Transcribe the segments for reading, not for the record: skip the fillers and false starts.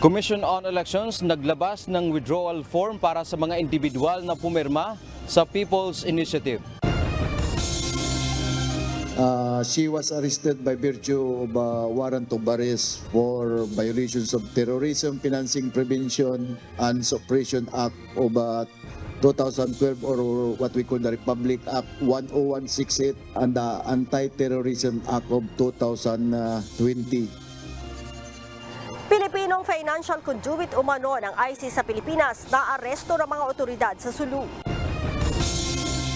Commission on Elections naglabas ng withdrawal form para sa mga individual na pumirma sa People's Initiative. She was arrested by virtue of a warrant of arrest for violations of Terrorism Financing Prevention and Suppression Act of 2012, or what we call the Republic Act 10168, and the Anti-Terrorism Act of 2020. Pilipinong financial conduit umano ng IC sa Pilipinas na aresto ng mga otoridad sa Sulu.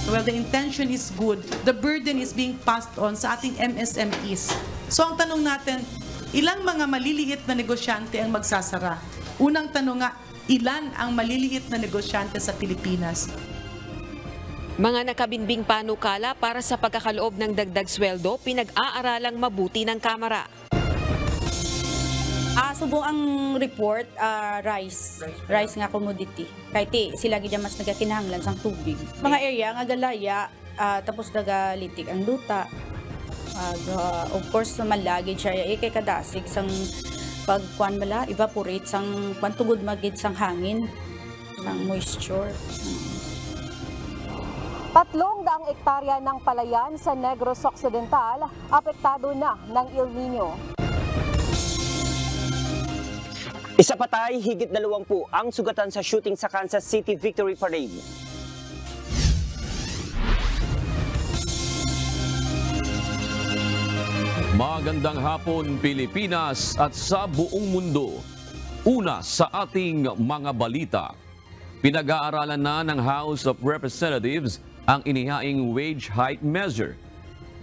Well, the intention is good. The burden is being passed on sa ating MSMEs. So ang tanong natin, ilang mga maliliit na negosyante ang magsasara? Unang tanong nga, ilan ang maliliit na negosyante sa Pilipinas? Mga nakabinbing panukala para sa pagkakaloob ng dagdag sweldo, pinag-aaralang mabuti ng Kamara. Subo ang report, rice nga commodity. Kahit sila gid mas nagakinahanglan sang tubig. Mga area nga galaya, tapos nagalitik ang luta. Of course malagi siya kay kadasig sang pagkuan bala evaporate sang pantugod magid sang hangin, sang moisture. 300 hektarya ng palayan sa Negros Occidental apektado na ng El Nino. Isa patay, higit 20 ang sugatan sa shooting sa Kansas City Victory Parade. Magandang hapon Pilipinas at sa buong mundo. Una sa ating mga balita. Pinag-aaralan na ng House of Representatives ang inihaing wage hike measure.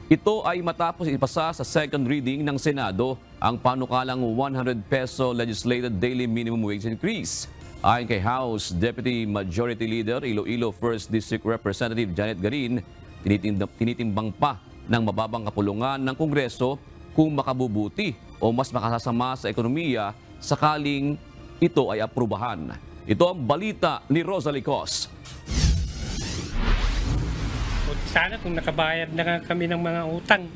Ito ay matapos ipasa sa second reading ng Senado ang panukalang 100 peso legislated daily minimum wage increase. Ayon kay House Deputy Majority Leader Iloilo 1st District Representative Janet Garin, tinitimbang pa ng mababang kapulungan ng Kongreso kung makabubuti o mas makasasama sa ekonomiya sakaling ito ay aprubahan. Ito ang balita ni Rosalie Cos. Sana kung nakabayad na kami ng mga utang.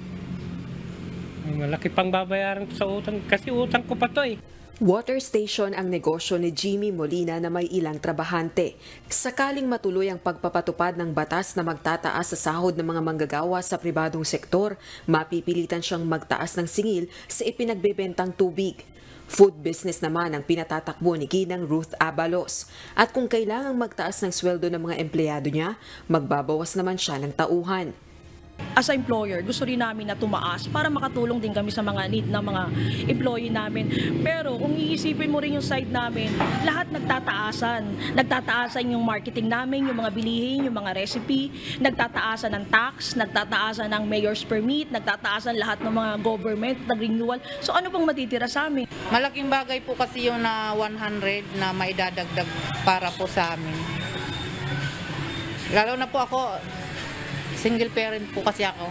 Malaki pang babayaran sa utang kasi utang ko pa to eh. Water station ang negosyo ni Jimmy Molina na may ilang trabahante. Sakaling matuloy ang pagpapatupad ng batas na magtataas sa sahod ng mga manggagawa sa pribadong sektor, mapipilitan siyang magtaas ng singil sa ipinagbebentang tubig. Food business naman ang pinatatakbo ni Ginang Ruth Abalos. At kung kailangang magtaas ng sweldo ng mga empleyado niya, magbabawas naman siya ng tauhan. As a employer, gusto rin namin na tumaas para makatulong din kami sa mga need ng mga employee namin. Pero kung iisipin mo rin yung side namin, lahat nagtataasan. Nagtataasan yung marketing namin, yung mga bilihin, yung mga recipe, nagtataasan ng tax, nagtataasan ng mayor's permit, nagtataasan lahat ng mga government, nag-renewal. So ano pong matitira sa amin? Malaking bagay po kasi yung na 100 na maidadagdag para po sa amin. Lalo na po ako, single parent po kasi ako.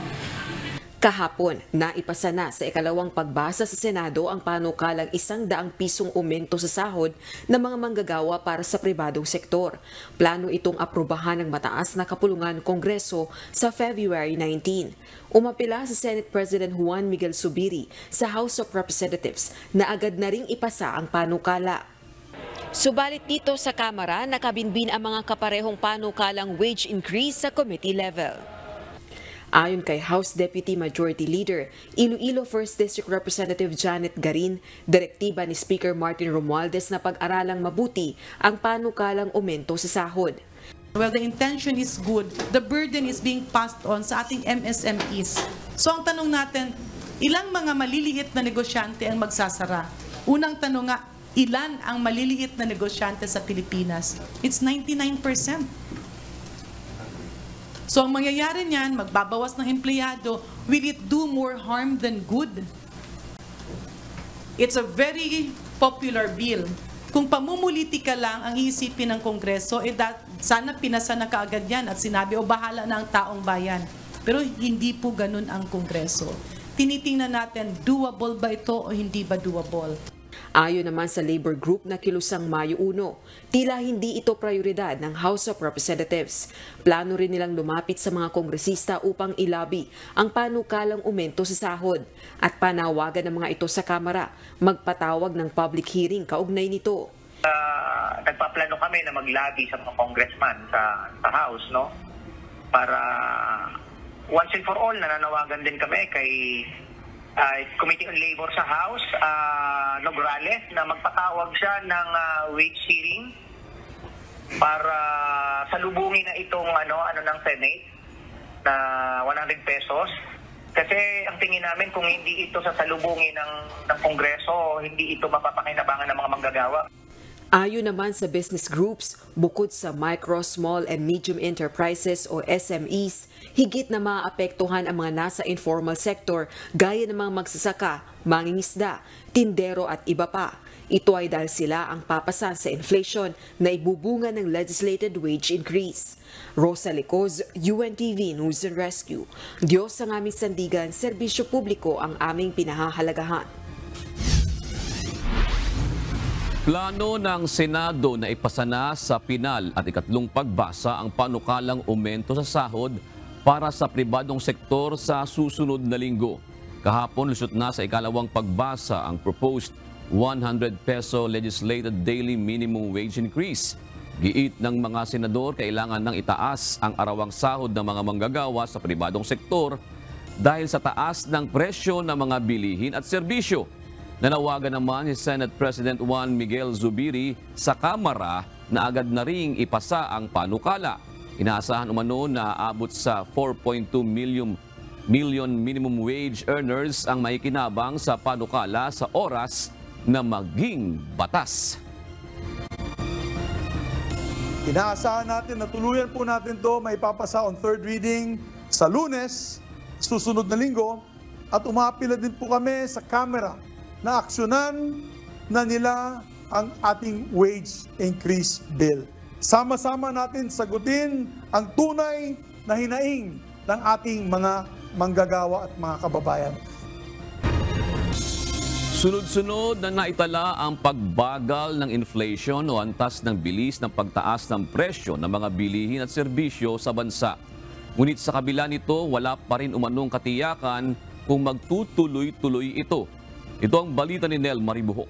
Kahapon, naipasa na sa ikalawang pagbasa sa Senado ang panukalang 100 pisong aumento sa sahod ng mga manggagawa para sa pribadong sektor. Plano itong aprubahan ng mataas na kapulungan Kongreso sa February 19. Umapila si Senate President Juan Miguel Zubiri sa House of Representatives na agad na ring ipasa ang panukala. Subalit dito sa Kamara, nakabinbin ang mga kaparehong panukalang wage increase sa committee level. Ayon kay House Deputy Majority Leader, Iloilo 1st District Representative Janet Garin, direktiba ni Speaker Martin Romualdez na pag-aralang mabuti ang panukalang aumento sa sahod. Well, the intention is good. The burden is being passed on sa ating MSMEs. So ang tanong natin, ilang mga maliliit na negosyante ang magsasara? Unang tanong nga, ilan ang maliliit na negosyante sa Pilipinas? It's 99%. So ang mangyayari niyan, magbabawas ng empleyado, will it do more harm than good? It's a very popular bill. Kung pamumulitika lang ang iisipin ng Kongreso, sana pinasa na kaagad yan at sinabi, o bahala na ang taong bayan. Pero hindi po ganun ang Kongreso. Tinitingnan natin, doable ba ito o hindi ba doable? Ayon naman sa labor group na kilusang Mayo 1, tila hindi ito prioridad ng House of Representatives. Plano rin nilang lumapit sa mga kongresista upang ilabi ang panukalang aumento sa sahod at panawagan ng mga ito sa Kamara magpatawag ng public hearing kaugnay nito. Nagpaplano kami na maglabi sa mga congressman sa House, no? Para once and for all, nananawagan din kami kay Committee on Labor sa House, Nograles, na magpatawag siya ng wage hearing para salubungin na itong ano ng Senate na 100 pesos. Kasi ang tingin namin kung hindi ito sasalubungin ng Kongreso, hindi ito mapapakinabangan ng mga manggagawa. Ayon naman sa business groups, bukod sa micro, small and medium enterprises o SMEs, higit na maapektuhan ang mga nasa informal sector gaya ng mga magsasaka, mangingisda, tindero at iba pa. Ito ay dahil sila ang papasan sa inflation na ibubunga ng legislated wage increase. Rosa Licoz, UNTV News and Rescue. Diyos ang aming sandigan, serbisyo publiko ang aming pinahahalagahan. Plano ng Senado na ipasana sa pinal at ikatlong pagbasa ang panukalang aumento sa sahod para sa pribadong sektor sa susunod na linggo. Kahapon, lusot na sa ikalawang pagbasa ang proposed 100 peso legislated daily minimum wage increase. Giit ng mga senador, kailangan nang itaas ang arawang sahod ng mga manggagawa sa pribadong sektor dahil sa taas ng presyo ng mga bilihin at serbisyo. Nanawagan naman si Senate President Juan Miguel Zubiri sa Kamara na agad na ring ipasa ang panukala. Inaasahan umano na aabot sa 4.2 million minimum wage earners ang maikinabang sa panukala sa oras na maging batas. Inaasahan natin na tuluyan po natin ito maipapasa on third reading sa Lunes, susunod na linggo, at umapila din po kami sa Kamara na aksyonan na nila ang ating wage increase bill. Sama-sama natin sagutin ang tunay na hinaing ng ating mga manggagawa at mga kababayan. Sunod-sunod na naitala ang pagbagal ng inflation o antas ng bilis ng pagtaas ng presyo ng mga bilihin at serbisyo sa bansa. Ngunit sa kabila nito, wala pa rin umanong katiyakan kung magtutuloy-tuloy ito. Ito ang balita ni Nel Maribuhok.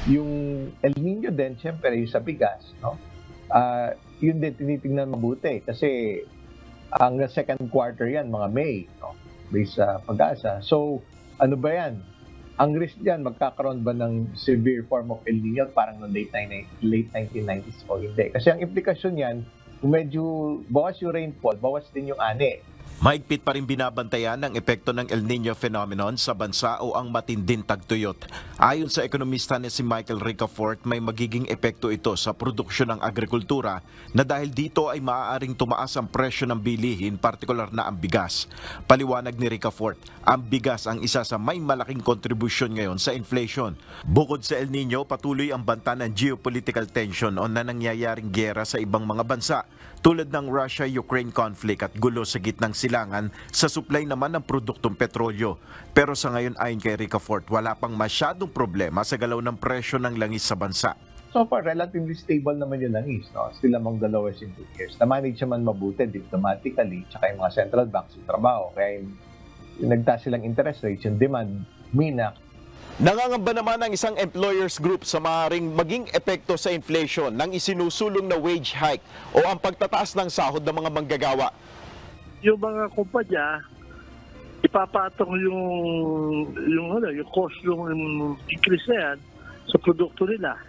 Yung El Nino din, siyempre, yung sa bigas, no? Yun din tinitingnan mabuti kasi ang second quarter yan, mga May, no? Based sa Pag-asa. So, ano ba yan? Ang risk dyan, magkakaroon ba ng severe form of El Nino parang noong late 1990s o hindi? Kasi ang implikasyon yan, kung medyo bawas yung rainfall, bawas din yung ani. Mahigpit pa rin binabantayan ang epekto ng El Nino phenomenon sa bansa o ang matinding tagtuyot. Ayon sa ekonomista na si Michael Ricafort, may magiging epekto ito sa produksyon ng agrikultura na dahil dito ay maaaring tumaas ang presyo ng bilihin, partikular na ang bigas. Paliwanag ni Ricafort, ang bigas ang isa sa may malaking kontribusyon ngayon sa inflation. Bukod sa El Nino, patuloy ang banta ng geopolitical tension o na nangyayaring giyera sa ibang mga bansa tulad ng Russia-Ukraine conflict at gulo sa gitnang silangan sa supply naman ng produktong petrolyo. Pero sa ngayon ayon kay Ricafort, wala pang masyadong problema sa galaw ng presyo ng langis sa bansa. So far, relatively stable naman yung langis, no? Still among the lowest in 2 years. Na-manage naman mabuti diplomatically, tsaka yung mga central banks yung trabaho. Kaya yung nagtaas silang interest rates, yung demand, minak. Nangangamba naman ang isang employers group sa maaaring maging epekto sa inflation ng isinusulong na wage hike o ang pagtataas ng sahod ng mga manggagawa. Yung mga kumpanya, ipapatong yung cost yung increase na yan sa produkto nila.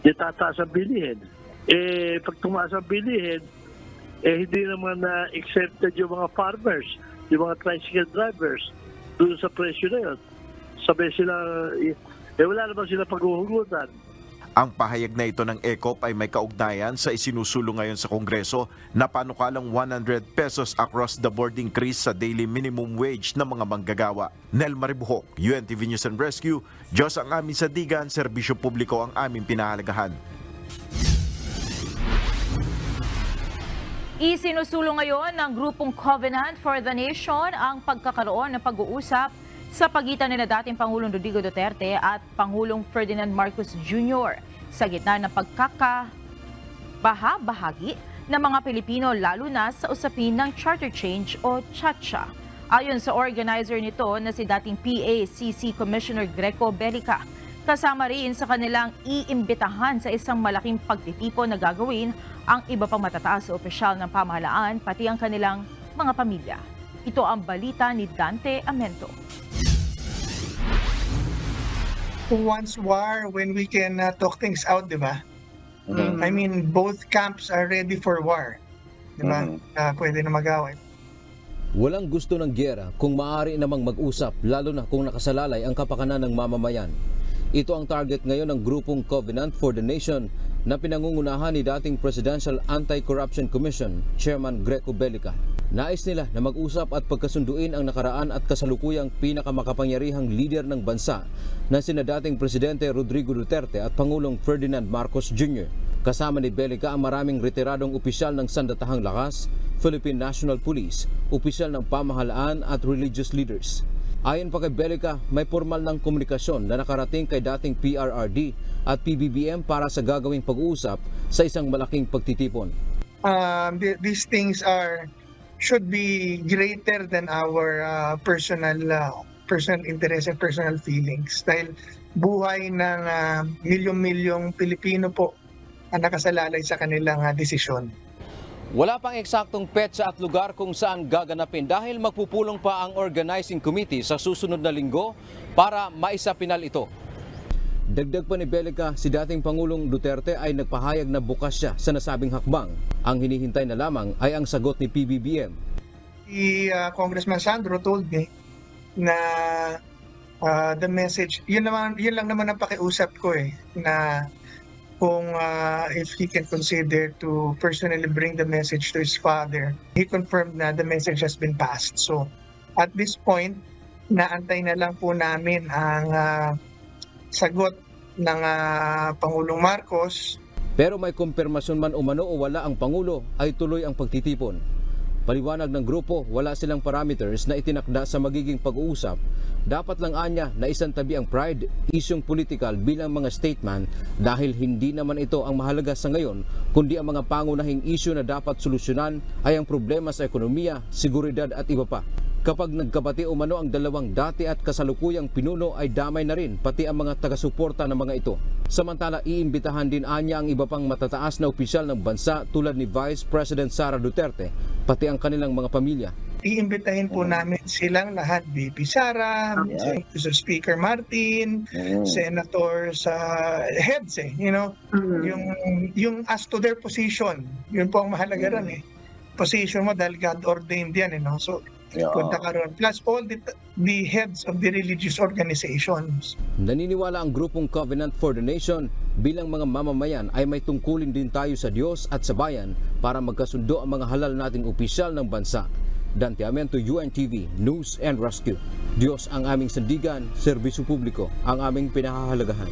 Itataas ang bilihin. Pag tumaas ang bilihin, hindi naman na-exempted yung mga farmers, yung mga tricycle drivers, doon sa presyo na yun. Sabi sila, wala naman sila paghuhugutan. Ang pahayag na ito ng ECOP ay may kaugnayan sa isinusulong ngayon sa Kongreso na panukalang 100 pesos across the board increase sa daily minimum wage ng mga manggagawa. Nel Maribuhok, UNTV News and Rescue, Diyos ang aming sandigan, serbisyo publiko ang aming pinahalagahan. Isinusulong ngayon ng grupong Covenant for the Nation ang pagkakaroon ng pag-uusap sa pagitan nila dating Pangulong Rodrigo Duterte at Pangulong Ferdinand Marcos Jr. sa gitna ng pagkakabahagi ng mga Pilipino lalo na sa usapin ng charter change o CHATCHA. Ayon sa organizer nito na si dating PACC Commissioner Greco Bellica, kasama rin sa kanilang iimbitahan sa isang malaking pagtitipon na gagawin ang iba pang matataas sa opisyal ng pamahalaan pati ang kanilang mga pamilya. Ito ang balita ni Dante Amento. Who wants war when we can talk things out, di ba? I mean, both camps are ready for war. Di ba? Pwede na mag-away. Walang gusto ng giyera kung maaari namang mag-usap, lalo na kung nakasalalay ang kapakanan ng mamamayan. Ito ang target ngayon ng grupong Covenant for the Nation na pinangungunahan ni dating Presidential Anti-Corruption Commission Chairman Greco Bellica. Nais nila na mag-usap at pagkasunduin ang nakaraan at kasalukuyang pinakamakapangyarihang lider ng bansa na sina dating Presidente Rodrigo Duterte at Pangulong Ferdinand Marcos Jr. Kasama ni Bellica ang maraming retiradong opisyal ng Sandatahang Lakas, Philippine National Police, opisyal ng pamahalaan at religious leaders. Ayon pa kay Bellica, may formal ng komunikasyon na nakarating kay dating PRRD at PBBM para sa gagawing pag-uusap sa isang malaking pagtitipon. These things should be greater than our personal interest and personal feelings. Dahil buhay ng milyong-milyong Pilipino po ang nakasalalay sa kanilang desisyon. Wala pang eksaktong petsa at lugar kung saan gaganapin dahil magpupulong pa ang organizing committee sa susunod na linggo para maisapinal ito. Dagdag pa ni Bellica, si dating Pangulong Duterte ay nagpahayag na bukas siya sa nasabing hakbang. Ang hinihintay na lamang ay ang sagot ni PBBM. Si Congressman Sandro told me na the message, yun lang naman ang pakiusap ko na kung if he can consider to personally bring the message to his father. He confirmed na the message has been passed. So at this point, naantay na lang po namin ang sagot ng Pangulong Marcos. Pero may kumpirmasyon man umano o wala ang Pangulo ay tuloy ang pagtitipon. Paliwanag ng grupo, wala silang parameters na itinakda sa magiging pag-uusap. Dapat lang anya na isantabi ang pride, isyong politikal bilang mga statement dahil hindi naman ito ang mahalaga sa ngayon, kundi ang mga pangunahing isyu na dapat solusyonan ay ang problema sa ekonomiya, seguridad at iba pa. Kapag nagkabati umano ang dalawang dati at kasalukuyang pinuno ay damay na rin pati ang mga taga-suporta ng mga ito. Samantala, iimbitahan din anya ang iba pang matataas na opisyal ng bansa tulad ni Vice President Sara Duterte, pati ang kanilang mga pamilya. Iimbitahin po namin silang lahat, VP Sara, Speaker Martin, Senators, heads yung as to their position, yun po ang mahalaga rin Position mo dahil God ordained yan So, punta ka ron. Plus all the heads of the religious organizations. Naniniwala ang grupong Covenant for the Nation bilang mga mamamayan ay may tungkulin din tayo sa Diyos at sa bayan para magkasundo ang mga halal nating opisyal ng bansa. Dante Amento, UNTV, News and Rescue. Diyos ang aming sandigan, serbisyo publiko ang aming pinahahalagahan.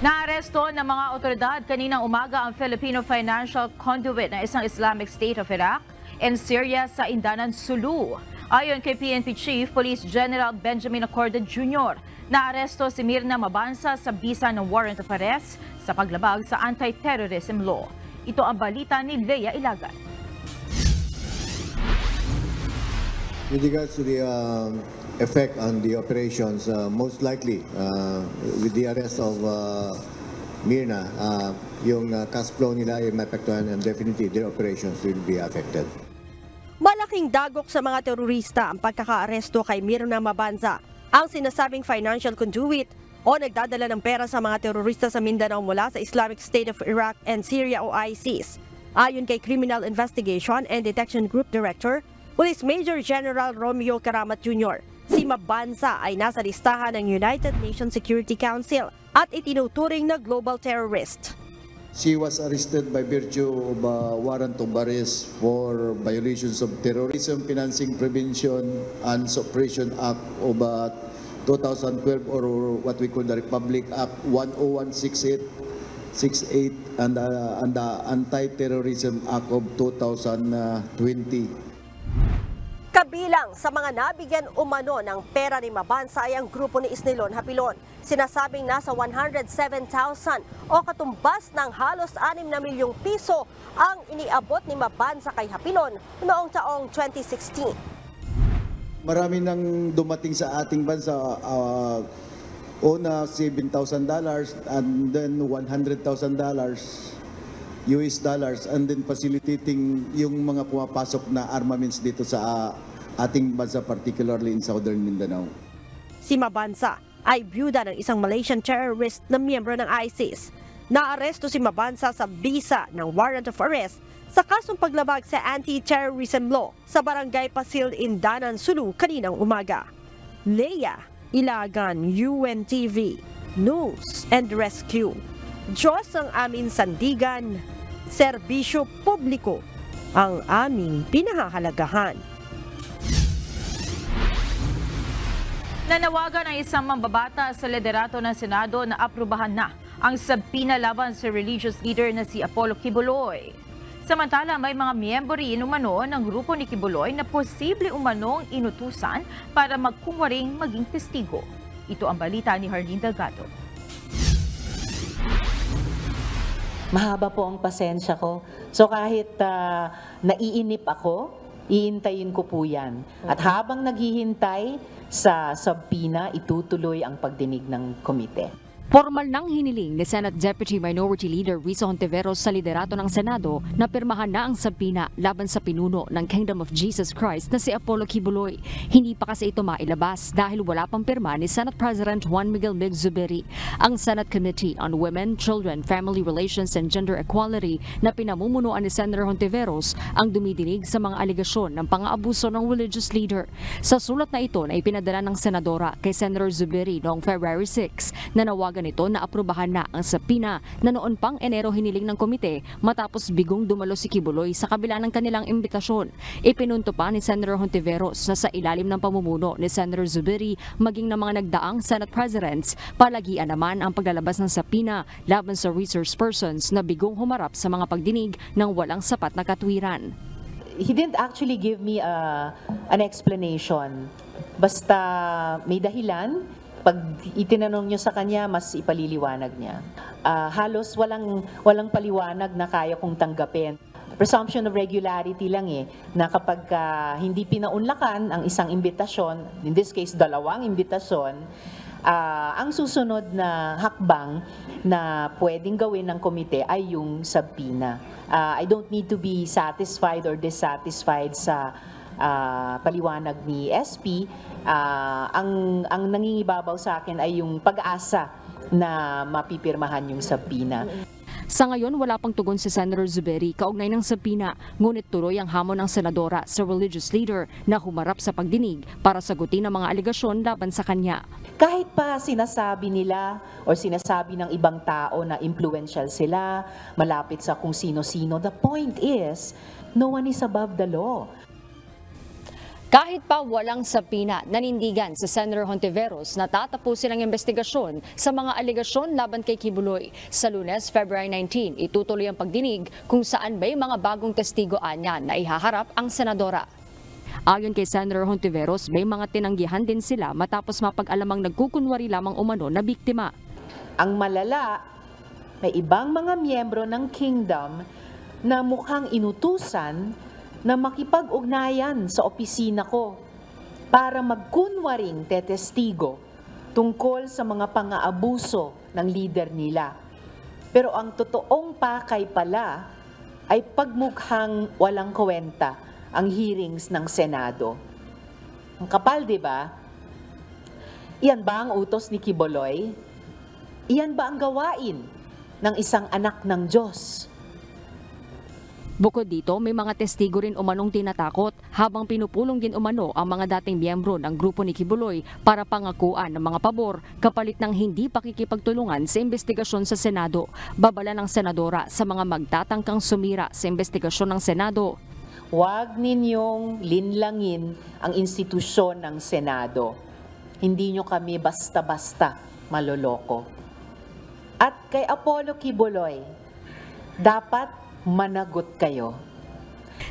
Naaresto ng mga otoridad kaninang umaga ang Filipino financial conduit ng isang Islamic State of Iraq and Syria sa Indanan, Sulu. Ayon kay PNP Chief Police General Benjamin Acorda Jr., naaresto si Mirna Mabansa sa bisa ng warrant of arrest sa paglabag sa anti-terrorism law. Ito ang balita ni Lea Ilagan. With regards to the effect on the operations, most likely with the arrest of Mirna, yung cash flow nila ay maapektuhan and definitely their operations will be affected. Malaking dagok sa mga terorista ang pagkakaaresto kay Mirna Mabanza, ang sinasabing financial conduit o nagdadala ng pera sa mga terorista sa Mindanao mula sa Islamic State of Iraq and Syria o ISIS. Ayon kay Criminal Investigation and Detection Group Director, Police Major General Romeo Karamat Jr., si Mabanza ay nasa listahan ng United Nations Security Council at itinuturing na global terrorist. She was arrested by virtue of a warrant of arrest for violations of Terrorism Financing Prevention and Suppression Act of 2012 or what we call the Republic Act 10168 and the Anti-Terrorism Act of 2020. Kabilang sa mga nabigyan umano ng pera ni Mabansa ay ang grupo ni Isnilon Hapilon. Sinasabing nasa 107,000 o katumbas ng halos 6 na milyong piso ang iniabot ni Mabansa kay Hapilon noong taong 2016. Marami nang dumating sa ating bansa. Una, $7,000 and then $100,000 US dollars and then facilitating yung mga pumapasok na armaments dito sa ating bansa, particularly in Southern Mindanao. Si Mabansa ay byuda ng isang Malaysian terrorist na miyembro ng ISIS. Naaresto si Mabansa sa bisa ng warrant of arrest sa kasong paglabag sa anti-terrorism law sa Barangay Pasil, Indanan, Sulu kaninang umaga. Leia Ilagan, UNTV, News and Rescue. Diyos ang aming sandigan, serbisyo publiko ang aming pinahahalagahan. Nanawagan ang isang mambabata sa liderato ng Senado na aprubahan na ang sabpina laban sa religious leader na si Apollo Kibuloy. Samantala, may mga miyembro rin umano ng grupo ni Kibuloy na posible umanong inutusan para magkunwaring maging testigo. Ito ang balita ni Harleen Delgado. Mahaba po ang pasensya ko. So kahit naiinip ako, iintayin ko po yan. At habang naghihintay sa sabpina, itutuloy ang pagdinig ng komite. Formal nang hiniling ni Senate Deputy Minority Leader Risa Hontiveros sa liderato ng Senado na pirmahan na ang sabpina laban sa pinuno ng Kingdom of Jesus Christ na si Apollo Kibuloy. Hindi pa kasi ito mailabas dahil wala pang pirma ni Senate President Juan Miguel Mig Zubiri. Ang Senate Committee on Women, Children, Family Relations and Gender Equality na pinamumunuan ni Senator Hontiveros ang dumidinig sa mga aligasyon ng pang-aabuso ng religious leader. Sa sulat na ito na ipinadala ng Senadora kay Senator Zubiri noong February 6, nanawagan nito na aprubahan na ang sabpina na noon pang Enero hiniling ng komite matapos bigong dumalo si Kibuloy sa kabila ng kanilang imbitasyon. Ipinunto pa ni Senator Hontiveros na sa ilalim ng pamumuno ni Senator Zubiri maging ng mga nagdaang Senate Presidents, palagian naman ang paglalabas ng sabpina laban sa resource persons na bigong humarap sa mga pagdinig ng walang sapat na katwiran. He didn't actually give me an explanation. Basta may dahilan. Pag itinanong nyo sa kanya, mas ipaliliwanag niya. Halos walang paliwanag na kaya kong tanggapin. Presumption of regularity lang na kapag hindi pinaunlakan ang isang imbitasyon, in this case, 2 imbitasyon, ang susunod na hakbang na pwedeng gawin ng komite ay yung sabpina. I don't need to be satisfied or dissatisfied sa paliwanag ni SP. Ang nangingibabaw sa akin ay yung pag-asa na mapipirmahan yung sabpina. Sa ngayon, wala pang tugon si Senator Zubiri kaugnay ng sabpina, ngunit tuloy ang hamon ng senadora sa religious leader na humarap sa pagdinig para sagutin ang mga aligasyon laban sa kanya. Kahit pa sinasabi nila o sinasabi ng ibang tao na influential sila, malapit sa kung sino-sino, the point is, no one is above the law. Kahit pa walang sabpina, nanindigan sa Senator Hontiveros na tatapusin ang investigasyon sa mga aligasyon laban kay Kibuloy. Sa Lunes, February 19, itutuloy ang pagdinig kung saan may mga bagong testigoan niya na ihaharap ang senadora. Ayon kay Senator Hontiveros, may mga tinanggihan din sila matapos mapag-alamang nagkukunwari lamang umano na biktima. Ang malala, may ibang mga miyembro ng Kingdom na mukhang inutusan na makipag-ugnayan sa opisina ko para magkunwaring tetestigo tungkol sa mga pang-aabuso ng leader nila. Pero ang totoong pakay pala ay pagmukhang walang kwenta ang hearings ng Senado. Ang kapal, di ba? Iyan ba ang utos ni Kibuloy? Iyan ba ang gawain ng isang anak ng Diyos? Bukod dito, may mga testigo rin umanong tinatakot habang pinupulong din umano ang mga dating miyembro ng grupo ni Kibuloy para pangakuan ng mga pabor kapalit ng hindi pakikipagtulungan sa investigasyon sa Senado. Babala ng senadora sa mga magtatangkang sumira sa investigasyon ng Senado. Huwag ninyong linlangin ang institusyon ng Senado. Hindi nyo kami basta-basta maloloko. At kay Apollo Kibuloy, dapat managot kayo.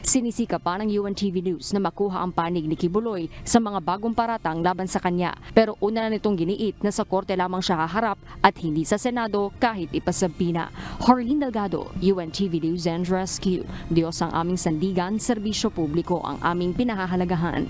Sinisika pa ng UNTV News na makuha ang panig ni Kibuloy sa mga bagong paratang laban sa kanya. Pero una na nitong giniit na sa korte lamang siya haharap at hindi sa Senado kahit ipasampina. Harleen Delgado, UNTV News and Rescue. Diyos ang aming sandigan, serbisyo publiko ang aming pinahahalagahan.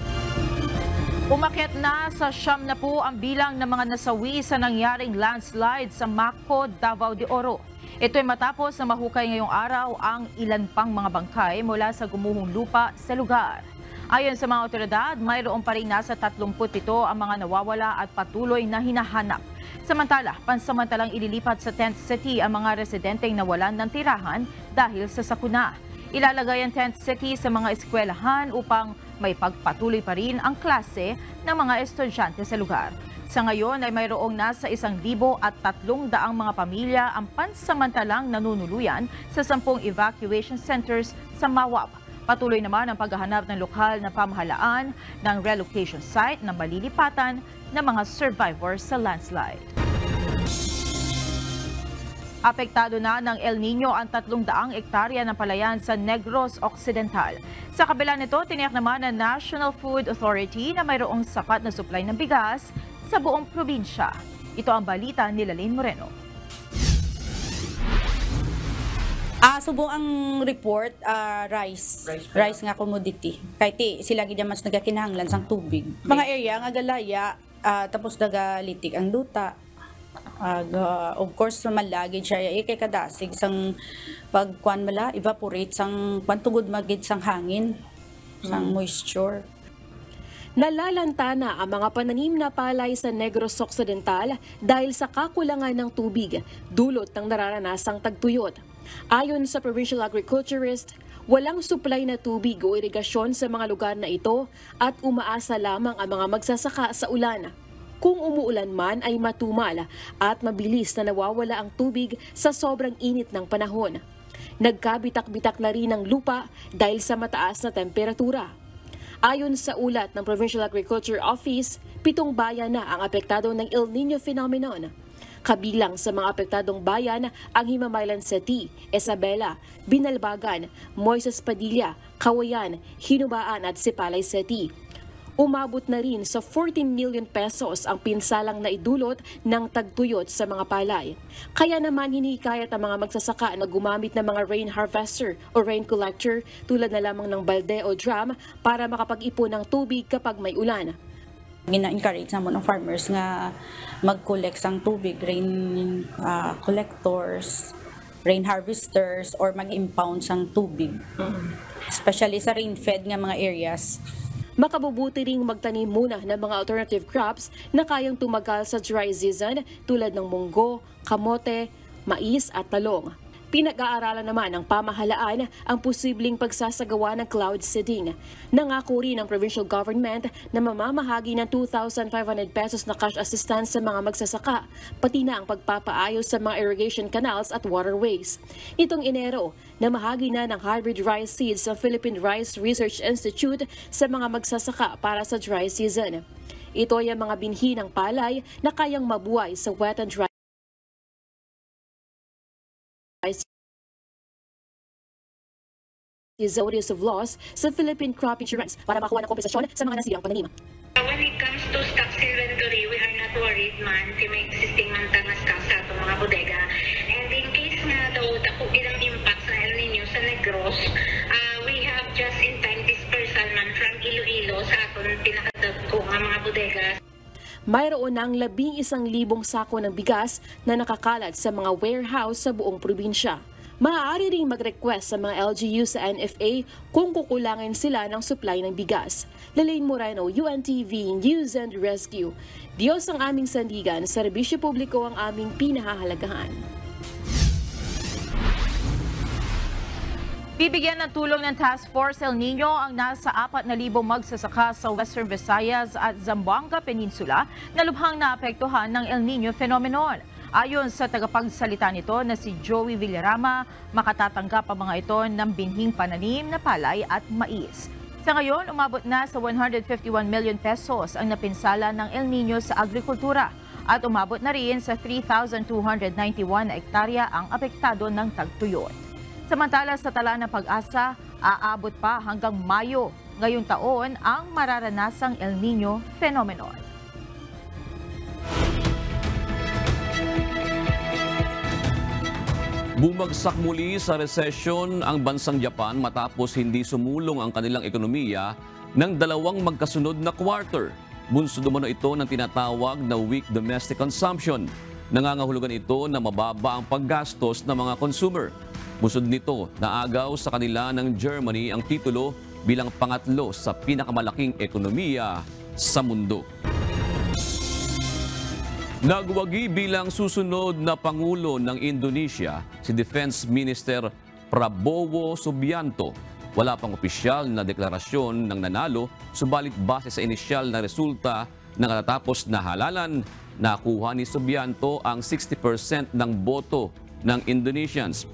Umakyat na sa 70 ang bilang ng mga nasawi sa nangyaring landslide sa Maco, Davao de Oro. Ito ay matapos na mahukay ngayong araw ang ilan pang mga bangkay mula sa gumuhong lupa sa lugar. Ayon sa mga otoridad, mayroon pa rin nasa 37 ang mga nawawala at patuloy na hinahanap. Samantala, pansamantalang ililipat sa tent city ang mga residenteng nawalan ng tirahan dahil sa sakuna. Ilalagay ang tent city sa mga eskwelahan upang may pagpatuloy pa rin ang klase ng mga estudyante sa lugar. Sa ngayon ay mayroong nasa 1,300 mga pamilya ang pansamantalang nanunuluyan sa 10 evacuation centers sa Mawab. Patuloy naman ang paghahanap ng lokal na pamahalaan ng relocation site na malilipatan ng mga survivors sa landslide. Apektado na ng El Nino ang 300 hektarya ng palayan sa Negros Occidental. Sa kabila nito, tiniyak naman ng National Food Authority na mayroong sapat na supply ng bigas sa buong probinsya. Ito ang balita ni Lalaine Moreno. Subo ang report, rice nga commodity. Kahit sila gid mas nagakinahanglan sang tubig. Mga area nga galaya, tapos nagalitik ang duta. Of course, malagi siya kay kadasig sang pagkuan mala evaporate sang pantugod magid sang hangin, sang moisture. Nalalanta na ang mga pananim na palay sa Negros Occidental dahil sa kakulangan ng tubig, dulot ng nararanasang tagtuyot. Ayon sa provincial agriculturist, walang supply na tubig o irigasyon sa mga lugar na ito at umaasa lamang ang mga magsasaka sa ulan. Kung umuulan man ay matumal at mabilis na nawawala ang tubig sa sobrang init ng panahon. Nagkabitak-bitak na rin ang lupa dahil sa mataas na temperatura. Ayon sa ulat ng Provincial Agriculture Office, 7 bayan na ang apektado ng El Nino phenomenon. Kabilang sa mga apektadong bayan ang Himamaylan City, Isabela, Binalbagan, Moises Padilla, Kawayan, Hinubaan at Sipalay City. Umabot na rin sa 14 million pesos ang pinsalang naidulot ng tagtuyot sa mga palay. Kaya naman hinikayat ang mga magsasaka na gumamit ng mga rain harvester o rain collector tulad na lamang ng balde o drum para makapag-ipon ng tubig kapag may ulan. Gina-encourage naman ng farmers nga mag-collect sang tubig, rain collectors, rain harvesters, or mag-impound sang tubig. Especially sa rain-fed nga mga areas. Makabubuti ring magtanim muna ng mga alternative crops na kayang tumagal sa dry season tulad ng munggo, kamote, mais at talong. Pinag-aaralan naman ng pamahalaan ang posibleng pagsasagawa ng cloud seeding. Nangako rin ang provincial government na mamamahagi ng 2,500 pesos na cash assistance sa mga magsasaka, pati na ang pagpapaayos sa mga irrigation canals at waterways. Itong Enero, namahagi na ng hybrid rice seeds sa Philippine Rice Research Institute sa mga magsasaka para sa dry season. Ito ay ang mga binhi ng palay na kayang mabuhay sa wet and dry Notice of loss sa Philippine Crop Insurance para makuha ng kompensasyon sa mga nasilang pananim. When it comes to stocks inventory, we are not worried man kay may existing man tangas stock sa itong mga bodega. And in case nga daw dako ilang impact sa El Nino sa Negros, we have just in time dispersal man from Iloilo sa aton pinakadagko nga mga bodega. Mayroon ng 11,000 sako ng bigas na nakakalat sa mga warehouse sa buong probinsya. Maaari ring mag-request sa mga LGU sa NFA kung kukulangin sila ng supply ng bigas. Lalaine Moreno, UNTV News and Rescue. Diyos ang aming sandigan, serbisyo publiko ang aming pinahahalagahan. Bibigyan ng tulong ng Task Force El Nino ang nasa 4,000 magsasaka sa Western Visayas at Zamboanga Peninsula na lubhang naapektuhan ng El Nino phenomenon. Ayon sa tagapagsalita nito na si Joey Villarama, makatatanggap ang mga ito ng binhing pananim na palay at mais. Sa ngayon, umabot na sa 151 million pesos ang napinsala ng El Nino sa agrikultura at umabot na rin sa 3,291 hektarya ang apektado ng tagtuyot. Samantala sa tala ng Pag-asa, Aabot pa hanggang Mayo ngayong taon ang mararanasang El Nino phenomenon. Bumagsak muli sa resesyon ang bansang Japan matapos hindi sumulong ang kanilang ekonomiya ng dalawang magkasunod na quarter. Bunsod umano ito ng tinatawag na weak domestic consumption. Nangangahulugan ito na mababa ang paggastos ng mga consumer. Bunsod nito, naagaw sa kanila ng Germany ang titulo bilang pangatlo sa pinakamalaking ekonomiya sa mundo. Nagwagi bilang susunod na Pangulo ng Indonesia si Defense Minister Prabowo Subianto. Wala pang opisyal na deklarasyon ng nanalo, subalit base sa inisyal na resulta ng katatapos na halalan, nakuha ni Subianto ang 60% ng boto ng Indonesians.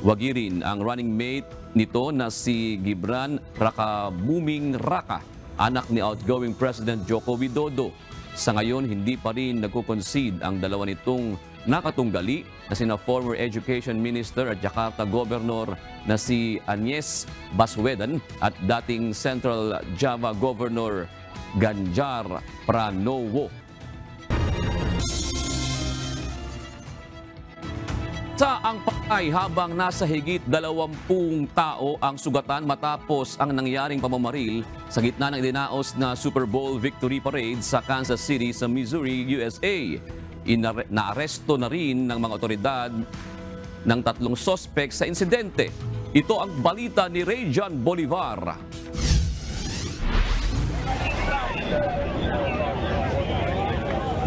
Wagi rin ang running mate nito na si Gibran Rakabuming Raka, anak ni outgoing President Joko Widodo. Sa ngayon, hindi pa rin nagko-concede ang dalawa nitong nakatunggali na sina former Education Minister at Jakarta Governor na si Anies Baswedan at dating Central Java Governor Ganjar Pranowo. Sa ang patay habang nasa higit 20 tao ang sugatan matapos ang nangyaring pamamaril sa gitna ng idinaos na Super Bowl Victory Parade sa Kansas City sa Missouri, USA. Naaresto na rin ng mga otoridad ng 3 sospek sa insidente. Ito ang balita ni Rayjan Bolivar.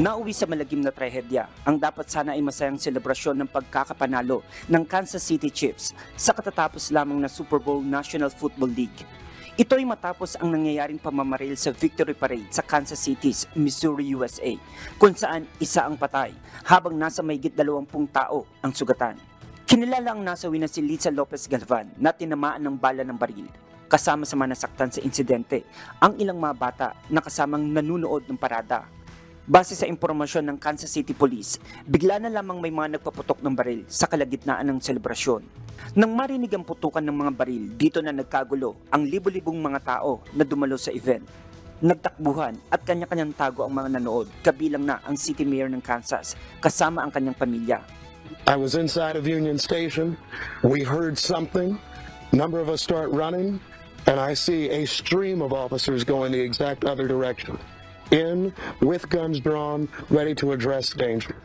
Nauwi sa malagim na trahedya ang dapat sana ay masayang selebrasyon ng pagkakapanalo ng Kansas City Chiefs sa katatapos lamang na Super Bowl National Football League. Ito ay matapos ang nangyayaring pamamaril sa Victory Parade sa Kansas City's Missouri, USA, kung saan isa ang patay habang nasa mahigit 20 tao ang sugatan. Kinilala ang nasawi na si Lisa Lopez Galvan na tinamaan ng bala ng baril. Kasama sa mga nasaktan sa insidente ang ilang mga bata na kasamang nanunood ng parada. Base sa impormasyon ng Kansas City Police, bigla na lamang may mga nagpaputok ng baril sa kalagitnaan ng selebrasyon. Nang marinig ang putukan ng mga baril, dito na nagkagulo ang libo-libong mga tao na dumalo sa event. Nagtakbuhan at kanya-kanyang tago ang mga nanood, kabilang na ang City Mayor ng Kansas, kasama ang kanyang pamilya. I was inside of Union Station. We heard something. A number of us start running, and I see a stream of officers going the exact other direction. In, with guns drawn, ready to address danger.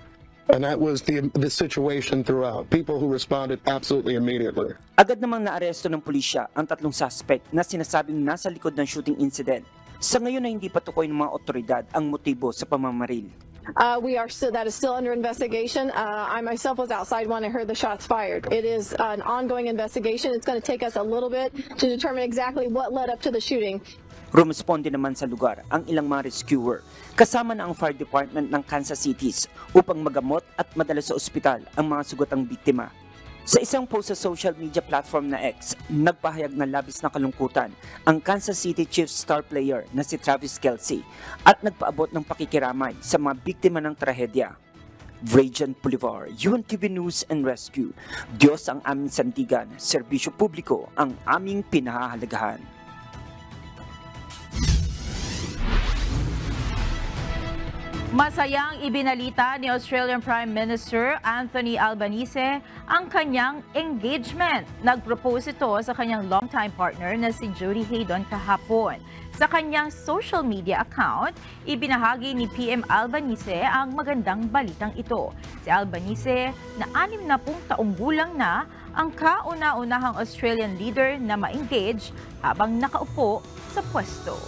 And that was the situation throughout. People who responded absolutely immediately. Agad namang naaresto ng pulisya ang 3 suspect na sinasabing nasa likod ng shooting incident. Sa ngayon na hindi patukoy ng mga otoridad ang motibo sa pamamaril. That is still under investigation. I myself was outside when I heard the shots fired. It is an ongoing investigation. It's going to take us a little bit to determine exactly what led up to the shooting. Rumisponde naman sa lugar ang ilang mga rescuer, kasama na ang fire department ng Kansas City upang magamot at madala sa ospital ang mga sugatang biktima. Sa isang post sa social media platform na X, nagpahayag ng labis na kalungkutan ang Kansas City Chiefs star player na si Travis Kelce at nagpaabot ng pakikiramay sa mga biktima ng trahedya. Rayjan Bolivar, UNTV News and Rescue. Diyos ang aming sandigan, serbisyo publiko ang aming pinahahalagahan. Masayang ibinalita ni Australian Prime Minister Anthony Albanese ang kanyang engagement. Nag-propose ito sa kanyang longtime partner na si Jody Haydon kahapon. Sa kanyang social media account, ibinahagi ni PM Albanese ang magandang balitang ito. Si Albanese, na 60 taong gulang na, ang kauna-unahang Australian leader na ma-engage habang nakaupo sa pwesto.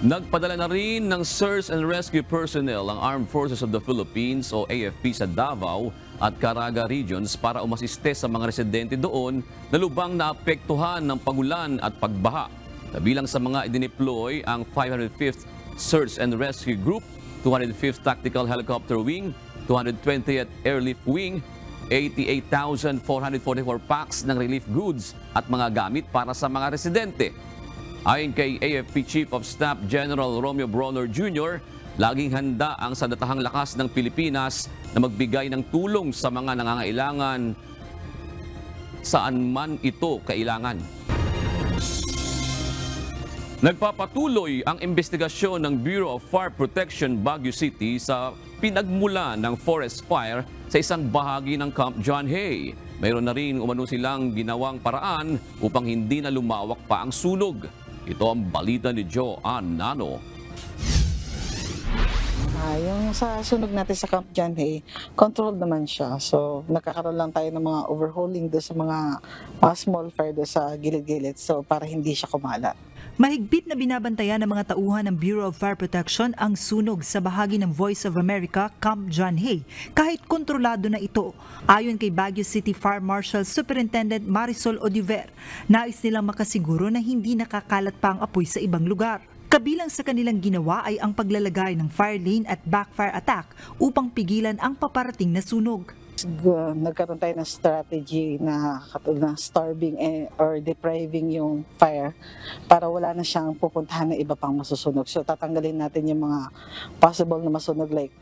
Nagpadala na rin ng Search and Rescue Personnel ang Armed Forces of the Philippines o AFP sa Davao at Caraga regions para umasiste sa mga residente doon na lubang naapektuhan ng pagulan at pagbaha. Kabilang sa mga idineploy ang 505th Search and Rescue Group, 205th Tactical Helicopter Wing, 220th Airlift Wing, 88,444 packs ng relief goods at mga gamit para sa mga residente. Ayon kay AFP Chief of Staff General Romeo Bronner Jr., laging handa ang Sandatahang Lakas ng Pilipinas na magbigay ng tulong sa mga nangangailangan saan man ito kailangan. Nagpapatuloy ang investigasyon ng Bureau of Fire Protection Baguio City sa pinagmula ng forest fire sa isang bahagi ng Camp John Hay. Mayroon na rin umano silang ginawang paraan upang hindi na lumawak pa ang sunog. Ito ang balita ni Joanne Nano. Yung sa sunog natin sa Camp John Hay, controlled naman siya. So, nagkakaroon lang tayo ng mga overhauling doon sa mga small fire doon sa gilid-gilid. So, para hindi siya kumalat. Mahigpit na binabantayan ng mga tauhan ng Bureau of Fire Protection ang sunog sa bahagi ng Voice of America, Camp John Hay, kahit kontrolado na ito. Ayon kay Baguio City Fire Marshal Superintendent Marisol Odiver, nais nilang makasiguro na hindi nakakalat pa ang apoy sa ibang lugar. Kabilang sa kanilang ginawa ay ang paglalagay ng fire lane at backfire attack upang pigilan ang paparating na sunog. Nagkaroon tayo ng strategy na katulad ng starving or depriving yung fire para wala na siyang pupuntahan na iba pang masusunog. So tatanggalin natin yung mga possible na masunog like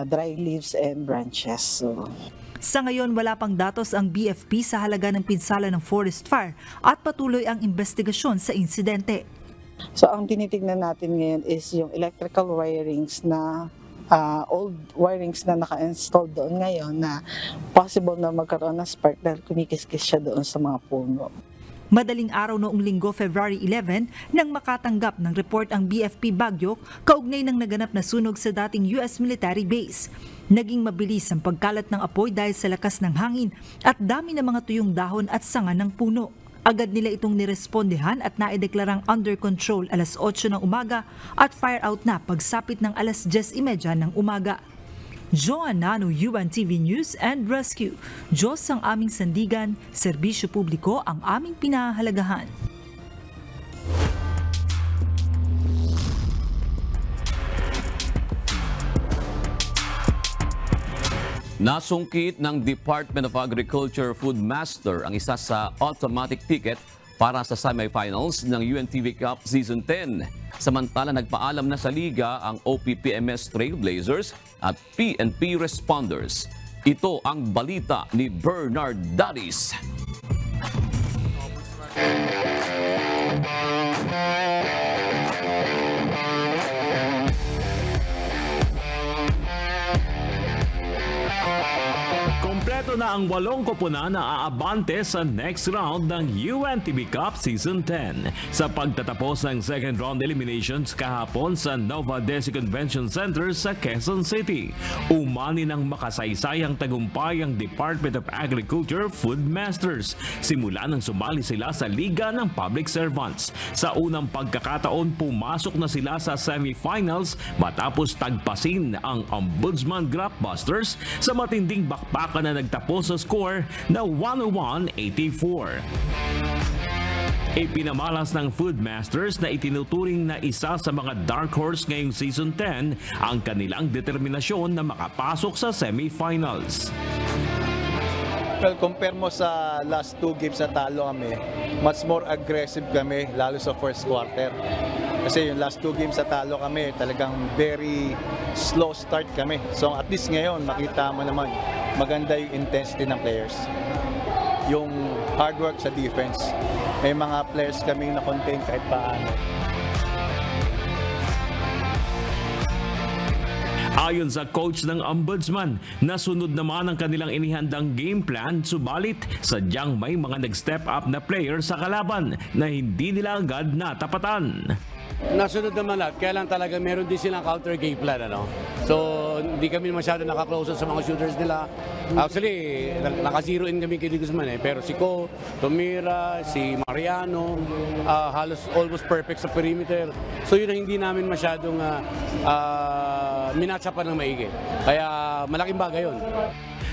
dry leaves and branches. Sa ngayon, wala pang datos ang BFP sa halaga ng pinsala ng forest fire at patuloy ang investigasyon sa insidente. So ang tinitingnan natin ngayon is yung electrical wirings na old wirings na naka-install doon ngayon na possible na magkaroon ng spark dahil kumikiskis siya doon sa mga puno. Madaling araw noong Linggo, February 11, nang makatanggap ng report ang BFP Baguio kaugnay ng naganap na sunog sa dating US military base. Naging mabilis ang pagkalat ng apoy dahil sa lakas ng hangin at dami ng mga tuyong dahon at sanga ng puno. Agad nila itong nirespondehan at naideklarang under control alas 8 ng umaga at fire out na pagsapit ng alas 10:30 ng umaga. Joanne Nano, UNTV News and Rescue. Diyos ang aming sandigan, serbisyo publiko ang aming pinahahalagahan. Nasungkit ng Department of Agriculture Food Master ang isa sa automatic ticket para sa semifinals ng UNTV Cup Season 10. Samantala, nagpaalam na sa liga ang OPPMS Trailblazers at PNP Responders. Ito ang balita ni Bernard Dadis. Kompleto na ang 8 koponan na aabante sa next round ng UNTV Cup Season 10 sa pagtatapos ng second round eliminations kahapon sa Nova Desi Convention Center sa Quezon City. Umani ng makasaysayang tagumpay ang Department of Agriculture Food Masters simula nang sumali sila sa Liga ng Public Servants. Sa unang pagkakataon, pumasok na sila sa semifinals matapos tagpasin ang Ombudsman Grapbusters sa matinding bakbakan na nagtapos sa score na 101-84. Ipinamalas ng Food Masters na itinuturing na isa sa mga dark horse ngayong Season 10 ang kanilang determinasyon na makapasok sa semifinals. Well, compare mo sa last 2 games na talo kami, much more aggressive kami lalo sa first quarter. Kasi yung last 2 games na talo kami, talagang very slow start kami. So at least ngayon, makita mo naman, maganda yung intensity ng players. Yung hard work sa defense. May mga players kaming na-contain kahit paano. Ayon sa coach ng Ombudsman, nasunod naman ang kanilang inihandang game plan, subalit sadyang may mga nag-step up na player sa kalaban na hindi nila agad natapatan. Nasunod naman lahat, kaya lang talaga meron din silang counter game plan. So hindi kami masyado nakaklose sa mga shooters nila. Actually, naka-zero in kami kay Guzman pero si Ko, Tomira, si Mariano, halos almost perfect sa perimeter. So yun ang hindi namin masyadong minatsapan ng maigi. Kaya malaking bagay yun.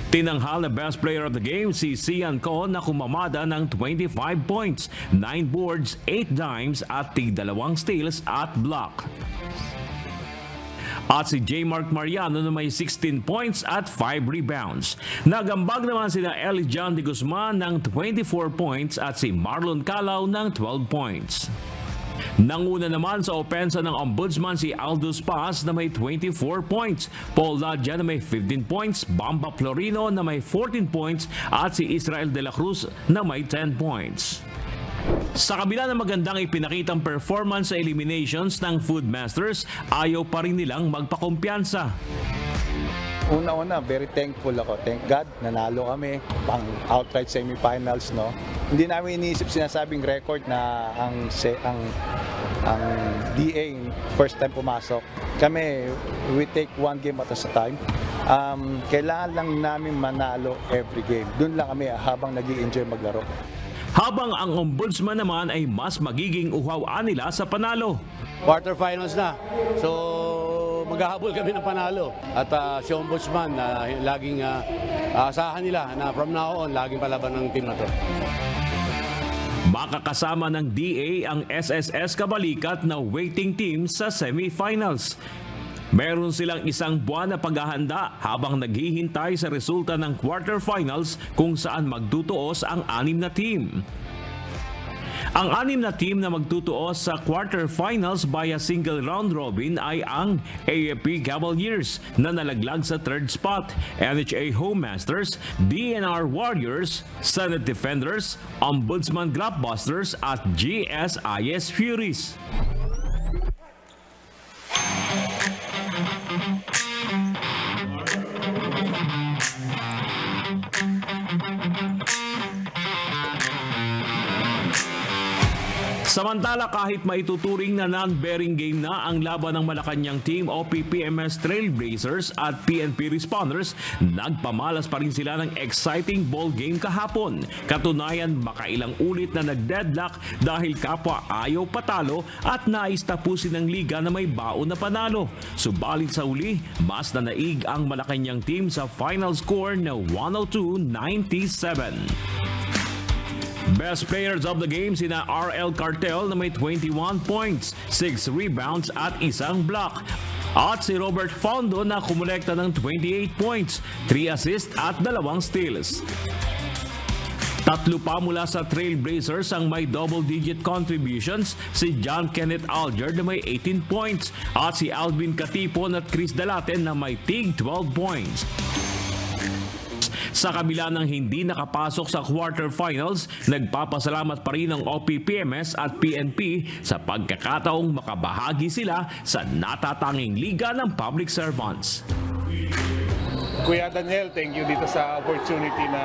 Tinanghal na best player of the game si Sian Ko na kumamada ng 25 points, 9 boards, 8 dimes at 2 steals at block. At si J. Mark Mariano na may 16 points at 5 rebounds. Nagambag naman sina Elijan de Guzman ng 24 points at si Marlon Calao ng 12 points. Nanguna naman sa opensa ng Ombudsman si Aldous Paz na may 24 points, Paul Ladja na may 15 points, Bamba Florino na may 14 points at si Israel de la Cruz na may 10 points. Sa kabila ng magandang ipinakitang performance sa eliminations ng Food Masters, ayaw pa rin nilang magpakumpiyansa. Una-una, very thankful ako. Thank God, nanalo kami pang outright semifinals, no. Hindi namin iniisip sinasabing record na ang DA first time pumasok. Kami, we take one game at a time. Kailangan lang namin manalo every game. Doon lang kami habang nag-i-enjoy maglaro. Habang ang Ombudsman naman ay mas magiging uhaw nila sa panalo. Quarterfinals na. So, maghahabol kami ng panalo. At si Ombudsman, laging asahan nila na from now on, laging palaban ng team na to. Makakasama ng DA ang SSS Kabalikat na waiting team sa semifinals. Meron silang isang buwan na paghahanda habang naghihintay sa resulta ng quarterfinals kung saan magtutuos ang 6 na team. Ang 6 na team na magtutuos sa quarterfinals via single round robin ay ang AFP Cavaliers na nalaglag sa 3rd spot, NHA Homemasters, DNR Warriors, Senate Defenders, Ombudsman Grapbusters at GSIS Furies. Samantala, kahit maituturing na non-bearing game na ang laban ng Malacanang team OPPMS Trailblazers at PNP Responders, nagpamalas pa rin sila ng exciting ball game kahapon. Katunayan, makailang ulit na nag-deadlock dahil kapwa ayaw patalo at nais tapusin ng liga na may baon na panalo. Subalit sa uli, mas nanaig ang Malacanang team sa final score na 102-97. Best players of the game sina RL Cartel na may 21 points, 6 rebounds at 1 block. At si Robert Fondo na kumulekta ng 28 points, 3 assists at 2 steals. Tatlo pa mula sa Trailblazers ang may double-digit contributions, si John Kenneth Alger na may 18 points at si Alvin Katipon at Chris Dalaten na may tig 12 points. Sa kabila ng hindi nakapasok sa quarterfinals, nagpapasalamat pa rin ang OPPMS at PNP sa pagkakataong makabahagi sila sa natatanging liga ng public servants. Kuya Daniel, thank you dito sa opportunity na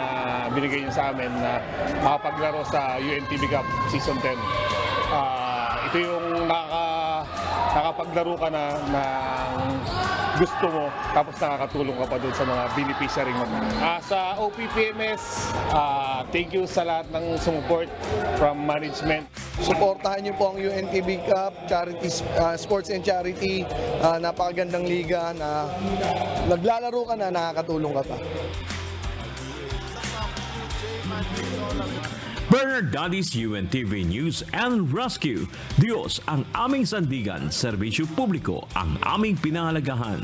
binigay niyo sa amin na makapaglaro sa UNTV Cup Season 10. Ito yung nakapaglaro ka na gusto mo, tapos nakakatulong ka pa doon sa mga beneficiary mo. Sa OPPMS, thank you sa lahat ng support from management. Suportahan niyo po ang UNTV Cup, charity, sports and charity, napakagandang liga na naglalaro ka na, nakakatulong ka pa. Bernard Daddy's UNTV News and Rescue. Diyos ang aming sandigan, serbisyo publiko ang aming pinahalagahan.